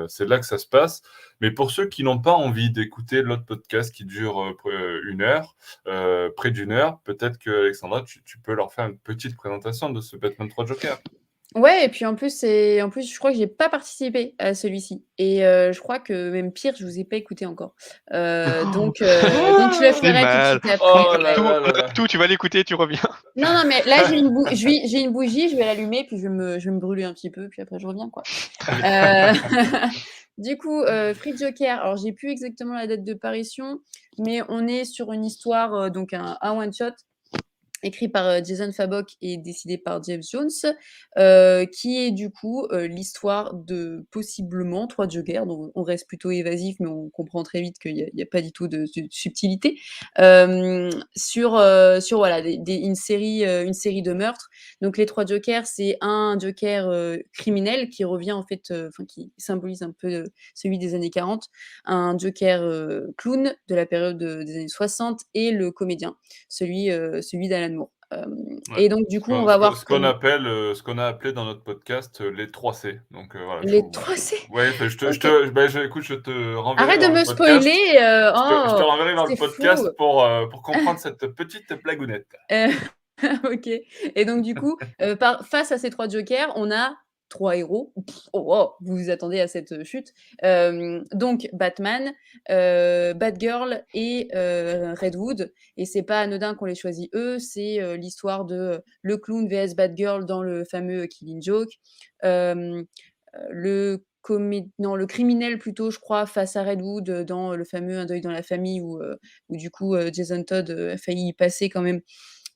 c'est là que ça se passe. Mais pour ceux qui n'ont pas envie d'écouter l'autre podcast qui dure une heure, près d'une heure, peut-être que Alexandra, tu peux leur faire une petite présentation de ce Batman 3 Joker. Ouais, et puis en plus, je crois que j'ai pas participé à celui-ci, et je crois que même pire, je vous ai pas écouté encore. Donc je le C'est ferai tout de mal. suite après, Oh là ouais. là là là. Tout, tu vas l'écouter, tu reviens. Non, non, mais là, j'ai une bougie, je vais l'allumer, puis je vais me brûler un petit peu, puis après je reviens, quoi. Très bien. Du coup, Free Joker, alors j'ai plus exactement la date de parution, mais on est sur une histoire, donc un one shot écrit par Jason Fabok et décidé par Jeff Jones, qui est du coup l'histoire de possiblement 3 Jokers. Donc on reste plutôt évasif, mais on comprend très vite qu'il y a pas du tout de subtilité, sur voilà une série de meurtres. Donc les 3 Jokers, c'est un Joker criminel qui revient en fait, enfin qui symbolise un peu celui des années 40, un Joker clown de la période des années 60 et le comédien, celui d'Alan Moore. Ouais. Et donc du coup, on va Ce voir ce qu'on a appelé dans notre podcast, les 3C. Donc, voilà, les 3 C. ouais, enfin, OK. écoute, je te renverrai Arrête de vers le me podcast. spoiler, Je te oh, renverrai vers le c'est fou. podcast pour comprendre cette petite blagounette. Heu, OK, et donc du coup, face à ces 3 jokers, on a 3 héros. Oh wow, vous vous attendez à cette chute. Donc Batman, Batgirl et Red Hood, et c'est pas anodin qu'on les choisit eux, c'est l'histoire de le clown vs Batgirl dans le fameux Killing Joke. Hem, le criminel plutôt, je crois, face à Red Hood, dans le fameux Un deuil dans la famille où du coup, Jason Todd a failli y passer quand même,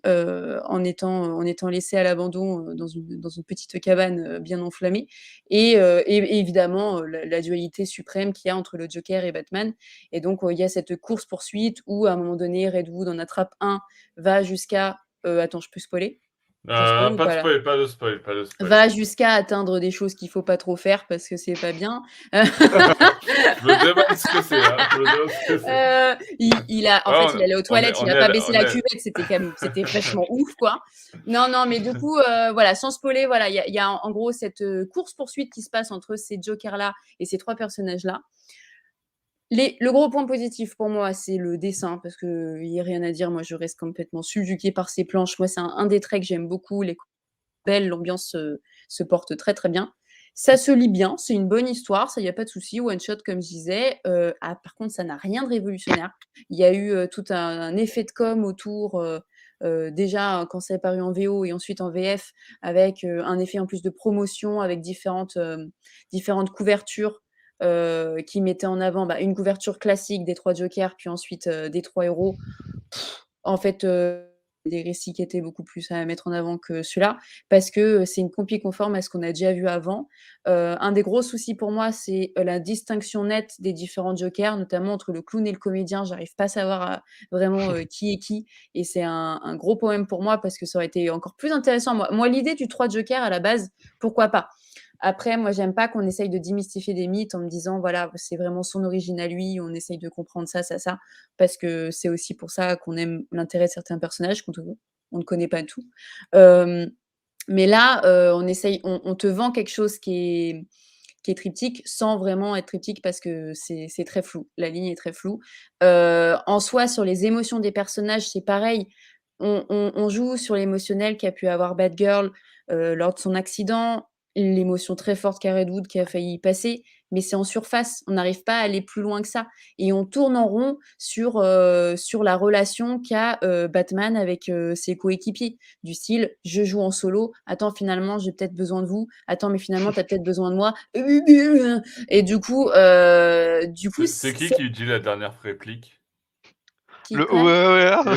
en étant laissé à l'abandon, dans une petite cabane, bien enflammée, et évidemment, la dualité suprême qu'il y a entre le Joker et Batman, et donc il y a cette course-poursuite où à un moment donné, Red Hood en attrape un, va jusqu'à, attends, je peux spoiler? Je spoil ou Pas de pas là? spoil, pas de spoil, pas de spoil. Va jusqu'à atteindre des choses qu'il faut pas trop faire parce que c'est pas bien. Je me demande ce que c'est, hein, je me demande ce que c'est. Il a en fait, Ah, il allait aux toilettes, il a pas baissé on la est cuvette, c'était quand même c'était vachement ouf, quoi. Non, non, mais du coup, voilà, sans spoiler, voilà, il y a en gros cette, course-poursuite qui se passe entre ces jokers-là et ces 3 personnages-là. Le gros point positif pour moi, c'est le dessin, parce qu'il y a rien à dire. Moi, je reste complètement subjuguée par ces planches. Moi, c'est un des traits que j'aime beaucoup. Les belle, l'ambiance se porte très, très bien. Ça se lit bien, c'est une bonne histoire, ça, il y a pas de souci. One shot, comme je disais. Par contre, ça n'a rien de révolutionnaire. Il y a eu tout un effet de com autour, déjà quand c'est apparu en VO et ensuite en VF, avec un effet en plus de promotion, avec différentes couvertures qui mettaient en avant une couverture classique des 3 jokers, puis ensuite des 3 héros. En fait, des récits qui étaient beaucoup plus à mettre en avant que celui-là, parce que c'est une copie conforme à ce qu'on a déjà vu avant. Un des gros soucis pour moi, c'est la distinction nette des différents jokers, notamment entre le clown et le comédien. J'arrive pas à savoir vraiment qui est qui, et c'est un gros problème pour moi parce que ça aurait été encore plus intéressant. Moi, l'idée du 3 jokers à la base, pourquoi pas? Après, moi, j'aime pas qu'on essaye de démystifier des mythes en me disant, voilà, c'est vraiment son origine à lui, on essaye de comprendre ça, parce que c'est aussi pour ça qu'on aime l'intérêt de certains personnages, on ne connaît pas tout. Mais là, on te vend quelque chose qui est triptyque sans vraiment être triptyque parce que c'est très flou. La ligne est très floue. En soi, sur les émotions des personnages, c'est pareil. On joue sur l'émotionnel qu'a pu avoir Batgirl lors de son accident, l'émotion très forte qu'a Redwood qui a failli y passer, mais c'est en surface. On n'arrive pas à aller plus loin que ça. Et on tourne en rond sur la relation qu'a Batman avec ses coéquipiers. Du style, je joue en solo, attends, finalement, j'ai peut-être besoin de vous, attends, mais finalement, tu as peut-être besoin de moi. Et du coup, C'est qui dit la dernière réplique? Ouais. En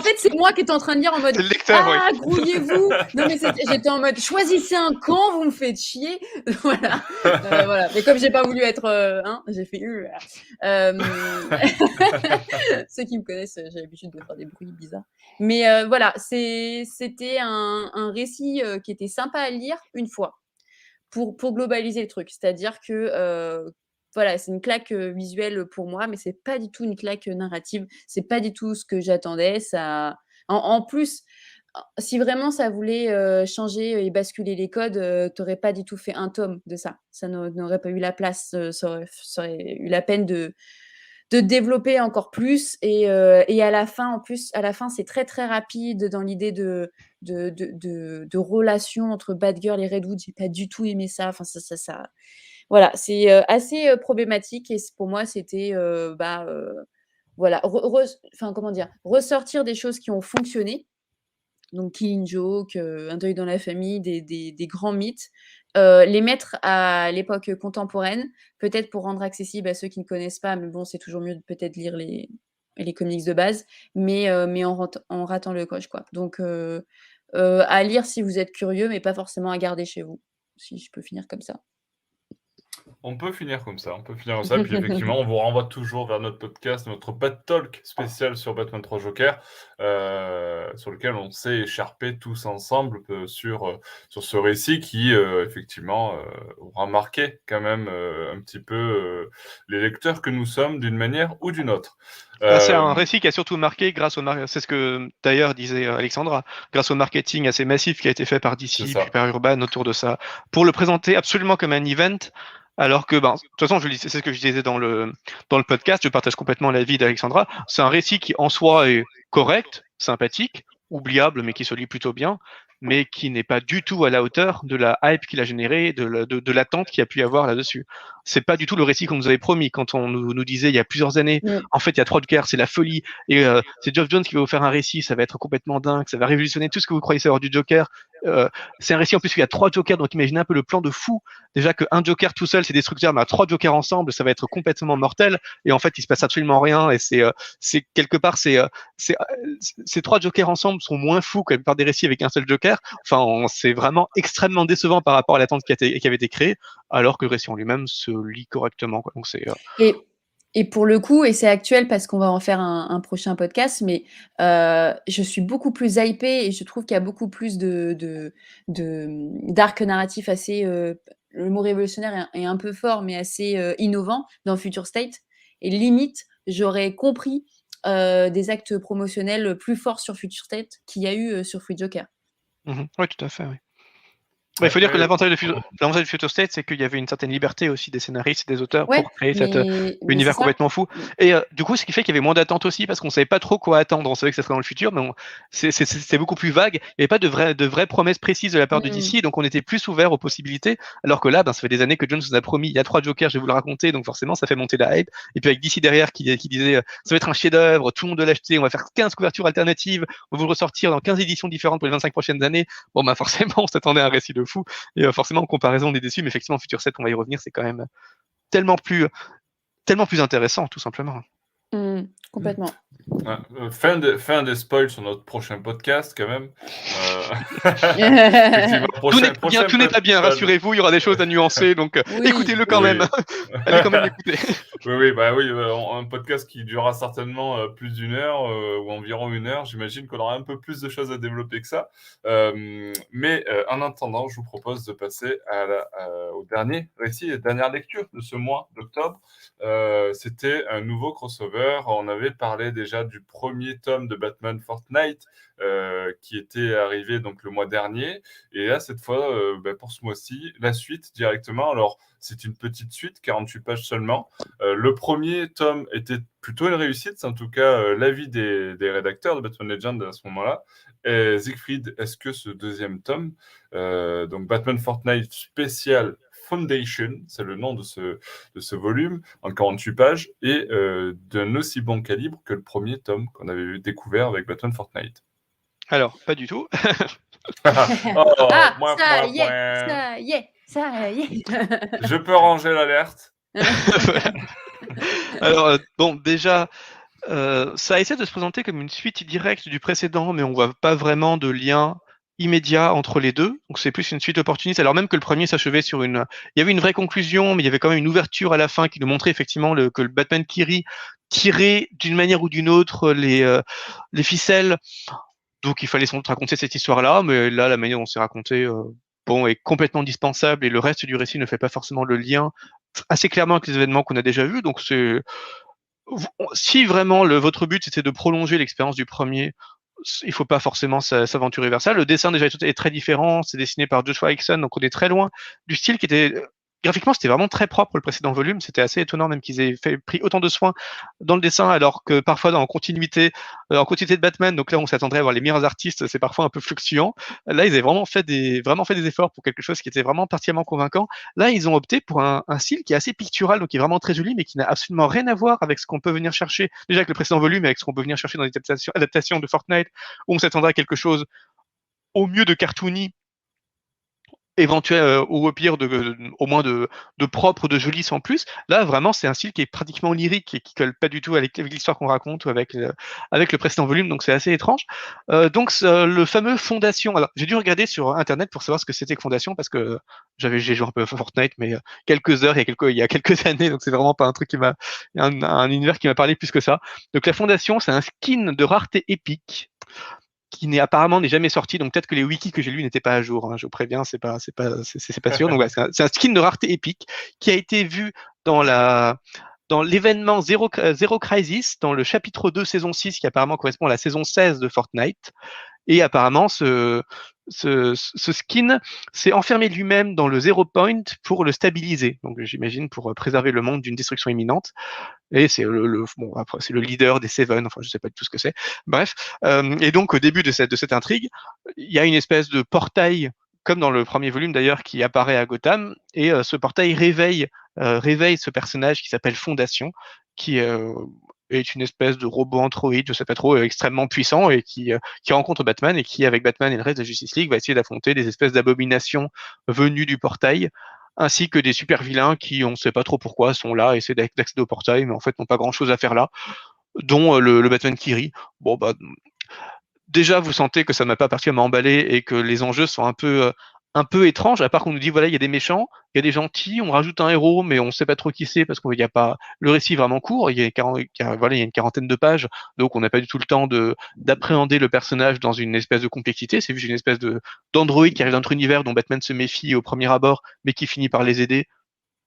fait, c'est moi qui étais en train de lire en mode C'est le lecteur, ah, grouillez-vous. Non, mais j'étais en mode choisissez un camp, vous me faites chier. Voilà. Voilà. Mais comme j'ai pas voulu être, j'ai fait ceux qui me connaissent, j'ai l'habitude de faire des bruits bizarres. Mais voilà, c'était un récit qui était sympa à lire une fois pour globaliser le truc. C'est-à-dire que voilà, c'est une claque visuelle pour moi, mais c'est pas du tout une claque narrative. C'est pas du tout ce que j'attendais. En plus, si vraiment ça voulait changer et basculer les codes, t'aurais pas du tout fait un tome de ça. Ça n'aurait pas eu la place, ça aurait eu la peine de développer encore plus. Et à la fin, en plus, c'est très très rapide dans l'idée de relation entre Batgirl et Redwood. J'ai pas du tout aimé ça. Enfin, ça voilà, c'est assez problématique. Et pour moi, c'était voilà, comment dire, ressortir des choses qui ont fonctionné, donc Killing Joke, Un deuil dans la famille, des grands mythes, les mettre à l'époque contemporaine, peut-être pour rendre accessible à ceux qui ne connaissent pas, mais bon, c'est toujours mieux de peut-être lire les comics de base, mais en ratant le coche, quoi. Donc à lire si vous êtes curieux, mais pas forcément à garder chez vous, si je peux finir comme ça. On peut finir comme ça, puis effectivement, on vous renvoie toujours vers notre podcast, notre Bat Talk spécial sur Batman 3 Joker, sur lequel on s'est écharpés tous ensemble sur ce récit qui, effectivement, aura marqué quand même un petit peu les lecteurs que nous sommes d'une manière ou d'une autre. C'est un récit qui a surtout marqué grâce c'est ce que d'ailleurs disait Alexandra, grâce au marketing assez massif qui a été fait par DC puis par Urban autour de ça, pour le présenter absolument comme un event, alors que, de toute façon, c'est ce que je disais dans le podcast, je partage complètement l'avis d'Alexandra, c'est un récit qui en soi est correct, sympathique, oubliable, mais qui se lit plutôt bien, mais qui n'est pas du tout à la hauteur de la hype qu'il a générée, de l'attente qu'il y a pu y avoir là-dessus. C'est pas du tout le récit qu'on nous avait promis quand on nous disait il y a plusieurs années, en fait, il y a 3 Jokers, c'est la folie, et c'est Geoff Johns qui va vous faire un récit, ça va être complètement dingue, ça va révolutionner tout ce que vous croyez savoir du Joker. C'est un récit en plus où il y a 3 Jokers, donc imaginez un peu le plan de fou. Déjà qu'un Joker tout seul c'est destructeur, mais à 3 Jokers ensemble, ça va être complètement mortel. Et en fait, il se passe absolument rien. Et c'est quelque part, ces 3 Jokers ensemble sont moins fous que la plupart des récits avec un seul Joker. Enfin, c'est vraiment extrêmement décevant par rapport à l'attente qui avait été créée, alors que le récit en lui-même se lit correctement, quoi. Donc c'est Et pour le coup, et c'est actuel parce qu'on va en faire un prochain podcast, mais je suis beaucoup plus hypée et je trouve qu'il y a beaucoup plus d'arcs narratifs assez, le mot révolutionnaire est un peu fort, mais assez innovant dans Future State. Et limite, j'aurais compris des actes promotionnels plus forts sur Future State qu'il y a eu sur Free Joker. Oui, tout à fait, oui. Il faut dire que l'avantage de Future State, c'est qu'il y avait une certaine liberté aussi des scénaristes et des auteurs pour créer cet univers complètement fou. Et du coup, ce qui fait qu'il y avait moins d'attente aussi, parce qu'on savait pas trop quoi attendre. On savait que ça serait dans le futur, mais c'est beaucoup plus vague. Il n'y avait pas de vraies promesses précises de la part de DC, donc on était plus ouvert aux possibilités. Alors que là, ça fait des années que Jones nous a promis, il y a 3 Jokers, je vais vous le raconter, donc forcément, ça fait monter la hype. Et puis avec DC derrière qui disait, ça va être un chef-d'œuvre, tout le monde doit l'acheter, on va faire 15 couvertures alternatives, on va vous le ressortir dans 15 éditions différentes pour les 25 prochaines années. Bon, forcément, on s'attendait à un récit de fou. Et forcément, en comparaison, on est déçu, mais effectivement, Future 7, on va y revenir, c'est quand même tellement plus intéressant, tout simplement. Complètement. Ouais, fin des spoils sur notre prochain podcast quand même. Effectivement, Tout n'est pas bien, rassurez-vous, il y aura des choses à nuancer, donc Oui. écoutez-le quand Oui. même. Allez quand même l'écouter. Oui, un podcast qui durera certainement plus d'une heure ou environ 1 heure. J'imagine qu'on aura un peu plus de choses à développer que ça. Mais en attendant, je vous propose de passer au dernier récit et dernière lecture de ce mois d'octobre. C'était un nouveau crossover. On avait parlé déjà du premier tome de Batman Fortnite qui était arrivé donc le mois dernier. Et là, cette fois, pour ce mois-ci, la suite directement. Alors, c'est une petite suite, 48 pages seulement. Le premier tome était plutôt une réussite, c'est en tout cas l'avis des rédacteurs de Batman Legend à ce moment-là. Et Siegfried, est-ce que ce deuxième tome, donc Batman Fortnite Special Foundation, c'est le nom de ce volume, en 48 pages, est d'un aussi bon calibre que le premier tome qu'on avait découvert avec Batman Fortnite? Alors, pas du tout. Ça y est. Je peux ranger l'alerte. Alors, bon, déjà, ça essaie de se présenter comme une suite directe du précédent, mais on voit pas vraiment de lien immédiat entre les deux. Donc c'est plus une suite opportuniste, alors même que le premier s'achevait sur il y avait une vraie conclusion, mais il y avait quand même une ouverture à la fin qui nous montrait effectivement que le Batman Kiri tirait d'une manière ou d'une autre les ficelles. Donc il fallait sans doute raconter cette histoire-là, mais là, la manière dont c'est raconté, est complètement dispensable et le reste du récit ne fait pas forcément le lien assez clairement avec les événements qu'on a déjà vus. Donc si vraiment votre but c'était de prolonger l'expérience du premier, il faut pas forcément s'aventurer vers ça. Le dessin déjà est très différent, c'est dessiné par Joshua Hickson, donc on est très loin du style qui était graphiquement c'était vraiment très propre le précédent volume. C'était assez étonnant même qu'ils aient pris autant de soin dans le dessin, alors que parfois en continuité de Batman, donc là on s'attendrait à voir les meilleurs artistes, c'est parfois un peu fluctuant. Là ils avaient vraiment fait des efforts pour quelque chose qui était vraiment partiellement convaincant. Là ils ont opté pour un style qui est assez pictural, donc qui est vraiment très joli, mais qui n'a absolument rien à voir avec ce qu'on peut venir chercher déjà avec le précédent volume et avec ce qu'on peut venir chercher dans les adaptations de Fortnite, où on s'attendrait à quelque chose au mieux de cartoony, éventuel, ou au pire au moins de propre, de joli sans plus. Là vraiment c'est un style qui est pratiquement lyrique et qui colle pas du tout avec l'histoire qu'on raconte ou avec le précédent volume, donc c'est assez étrange. Donc le fameux Fondation, alors j'ai dû regarder sur internet pour savoir ce que c'était que Fondation, parce que j'ai joué un peu à Fortnite, mais quelques heures il y a quelques années, donc c'est vraiment pas un truc un univers qui m'a parlé plus que ça. Donc la Fondation, c'est un skin de rareté épique qui n'est jamais sorti, donc peut-être que les wikis que j'ai lus n'étaient pas à jour, hein, je vous préviens, c'est pas sûr. Donc voilà, c'est un skin de rareté épique qui a été vu dans l'événement Zero Crisis, dans le chapitre 2 saison 6, qui apparemment correspond à la saison 16 de Fortnite. Et apparemment, ce skin s'est enfermé lui-même dans le Zero Point pour le stabiliser. Donc j'imagine pour préserver le monde d'une destruction imminente. Et c'est après c'est le leader des Seven, enfin je sais pas du tout ce que c'est. Bref, et donc au début de cette intrigue, il y a une espèce de portail, comme dans le premier volume d'ailleurs, qui apparaît à Gotham, et ce portail réveille ce personnage qui s'appelle Fondation, qui est une espèce de robot androïde, je sais pas trop, extrêmement puissant, et qui rencontre Batman, et qui, avec Batman et le reste de Justice League, va essayer d'affronter des espèces d'abominations venues du portail, ainsi que des super vilains qui, on ne sait pas trop pourquoi, sont là, essaient d'accéder au portail, mais en fait n'ont pas grand chose à faire là, dont le Batman Kiri. Bon, bah, déjà, vous sentez que ça m'a pas particulièrement emballé et que les enjeux sont un peu étranges, à part qu'on nous dit, voilà, il y a des méchants, il y a des gentils, on rajoute un héros, mais on sait pas trop qui c'est parce qu'il n'y a pas, le récit est vraiment court, il y a une quarantaine de pages, donc on n'a pas du tout le temps d'appréhender le personnage dans une espèce de complexité, c'est juste une espèce d'androïde qui arrive dans notre univers dont Batman se méfie au premier abord, mais qui finit par les aider.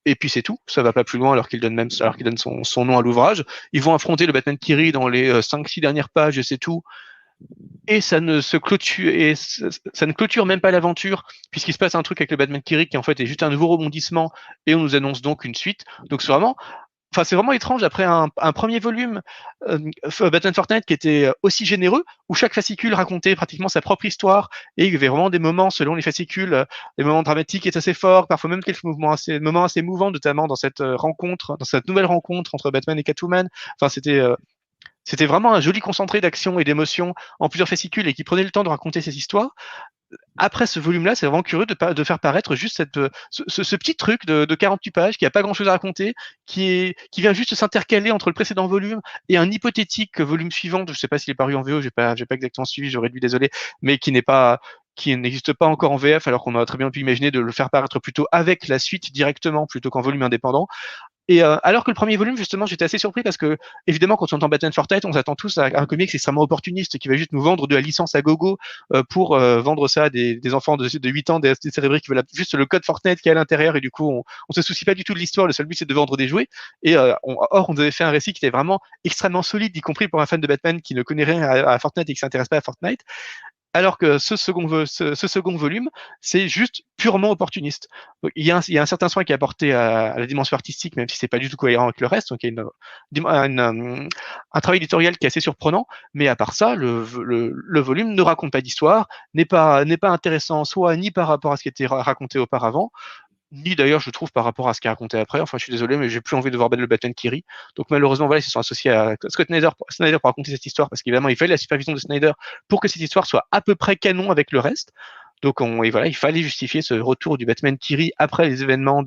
Et puis c'est tout, ça va pas plus loin alors qu'il donne son nom à l'ouvrage. Ils vont affronter le Batman Kiri dans les 5-6 dernières pages et c'est tout. Et ça ne clôture même pas l'aventure, puisqu'il se passe un truc avec le Batman Kiri qui en fait est juste un nouveau rebondissement, et on nous annonce donc une suite. Donc c'est vraiment étrange après un premier volume Batman Fortnite qui était aussi généreux, où chaque fascicule racontait pratiquement sa propre histoire, et il y avait vraiment des moments selon les fascicules, des moments dramatiques et assez forts, parfois même quelques moments assez mouvants, notamment dans cette nouvelle rencontre entre Batman et Catwoman. Enfin c'était vraiment un joli concentré d'action et d'émotion en plusieurs fascicules, et qui prenait le temps de raconter ces histoires. après ce volume-là, c'est vraiment curieux de faire paraître juste ce petit truc de 48 pages qui a pas grand-chose à raconter, qui vient juste s'intercaler entre le précédent volume et un hypothétique volume suivant. Je sais pas s'il est paru en VO, j'ai pas exactement suivi, j'aurais dû, désolé, mais qui n'existe pas encore en VF, alors qu'on aurait très bien pu imaginer de le faire paraître plutôt avec la suite directement plutôt qu'en volume indépendant. Et alors que le premier volume, justement, j'étais assez surpris parce que, évidemment, quand on entend Batman Fortnite, on s'attend tous à un comics extrêmement opportuniste qui va juste nous vendre de la licence à gogo pour vendre ça à des enfants de 8 ans, des cérébrés qui veulent juste le code Fortnite qui est à l'intérieur, et du coup, on se soucie pas du tout de l'histoire. Le seul but, c'est de vendre des jouets. Et or, on nous avait fait un récit qui était vraiment extrêmement solide, y compris pour un fan de Batman qui ne connaît rien à Fortnite et qui s'intéresse pas à Fortnite. Alors que ce second volume, c'est juste purement opportuniste. Donc, il y a un certain soin qui est apporté à la dimension artistique, même si c'est pas du tout cohérent avec le reste. Donc il y a un travail éditorial qui est assez surprenant, mais à part ça, le volume ne raconte pas d'histoire, n'est pas intéressant en soi, ni par rapport à ce qui était raconté auparavant, ni d'ailleurs, je trouve, par rapport à ce qui est raconté après. Enfin, je suis désolé, mais j'ai plus envie de voir le Batman qui rit. Donc malheureusement, voilà, ils se sont associés à Scott Snyder pour raconter cette histoire, parce qu'évidemment, il fallait la supervision de Snyder pour que cette histoire soit à peu près canon avec le reste. Donc et voilà, il fallait justifier ce retour du Batman qui rit après les événements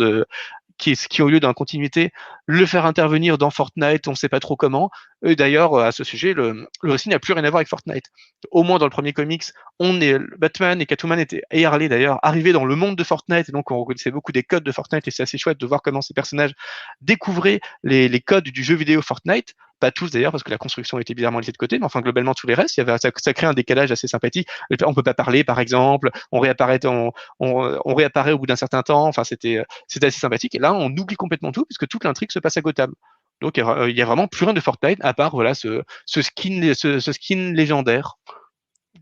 qui ont lieu dans la continuité, le faire intervenir dans Fortnite, on ne sait pas trop comment. Et d'ailleurs, à ce sujet, le récit n'a plus rien à voir avec Fortnite. Au moins dans le premier comics, Batman et Catwoman et Harley d'ailleurs, arrivés dans le monde de Fortnite, et donc on reconnaissait beaucoup des codes de Fortnite, et c'est assez chouette de voir comment ces personnages découvraient les codes du jeu vidéo Fortnite. Pas tous d'ailleurs, parce que la construction était bizarrement laissée de côté, mais enfin globalement tous les restes, ça crée un décalage assez sympathique. On peut pas parler, par exemple, on réapparaît au bout d'un certain temps. Enfin, c'était assez sympathique. Et là, on oublie complètement tout, puisque toute l'intrigue se passe à Gotham. Donc, il y a vraiment plus rien de Fortnite, à part voilà ce skin légendaire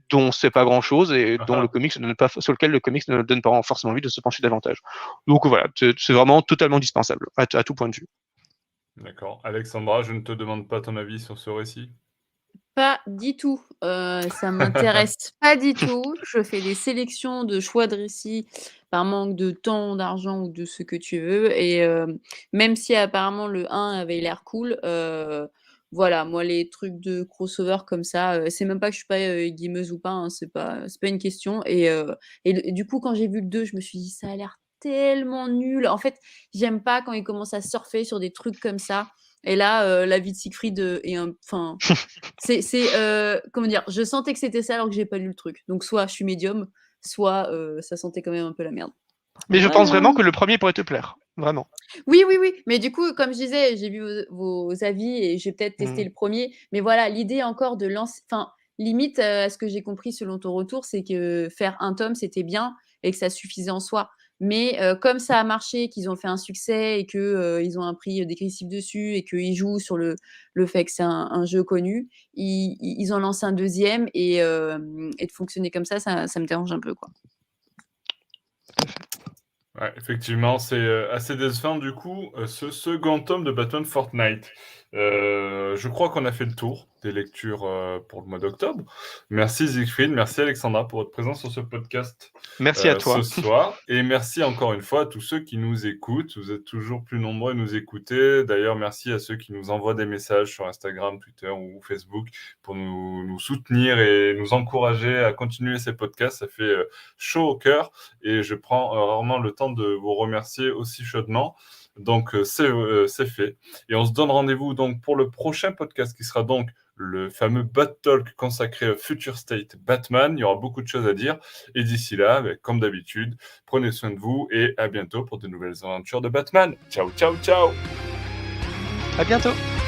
dont on sait pas grand chose et dont le comics ne donne pas, sur lequel le comics ne donne pas forcément envie de se pencher davantage. Donc voilà, c'est vraiment totalement dispensable à tout point de vue. D'accord. Alexandra, je ne te demande pas ton avis sur ce récit. Pas du tout. Ça m'intéresse pas du tout. Je fais des sélections de choix de récits par manque de temps, d'argent ou de ce que tu veux, et même si apparemment le 1 avait l'air cool, voilà, moi les trucs de crossover comme ça, c'est même pas que je suis pas, gameuse ou pas, hein, c'est pas une question, et du coup, quand j'ai vu le 2, je me suis dit: «Ça a l'air tellement nul». En fait, j'aime pas quand ils commencent à surfer sur des trucs comme ça, et là, la vie de Siegfried, est enfin, comment dire? Je sentais que c'était ça alors que j'ai pas lu le truc. Donc soit je suis médium, soit, ça sentait quand même un peu la merde. Mais je Voilà. pense vraiment que le premier pourrait te plaire. Vraiment. Oui, oui, oui, mais du coup, comme je disais, j'ai vu vos avis et j'ai peut-être testé le premier. Mais voilà, l'idée encore de lancer, enfin, limite, à ce que j'ai compris selon ton retour, c'est que faire un tome, c'était bien et que ça suffisait en soi. Mais comme ça a marché, qu'ils ont fait un succès et que, ils ont un prix dégressif dessus et qu'ils jouent sur le fait que c'est un jeu connu, ils ont lancé un deuxième, et de fonctionner comme ça me dérange un peu, quoi. Ouais, effectivement, c'est assez décevant du coup, ce second tome de Batman Fortnite. Je crois qu'on a fait le tour des lectures pour le mois d'octobre. Merci Siegfried, merci Alexandra pour votre présence sur ce podcast Merci à toi. ce soir. Et merci encore une fois à tous ceux qui nous écoutent. Vous êtes toujours plus nombreux à nous écouter. D'ailleurs, merci à ceux qui nous envoient des messages sur Instagram, Twitter ou Facebook pour nous soutenir et nous encourager à continuer ces podcasts. Ça fait chaud au cœur et je prends rarement le temps de vous remercier aussi chaudement. Donc, c'est fait. Et on se donne rendez-vous donc pour le prochain podcast qui sera donc le fameux Bat Talk consacré au Future State Batman. Il y aura beaucoup de choses à dire. Et d'ici là, comme d'habitude, prenez soin de vous et à bientôt pour de nouvelles aventures de Batman. Ciao, ciao, ciao! À bientôt!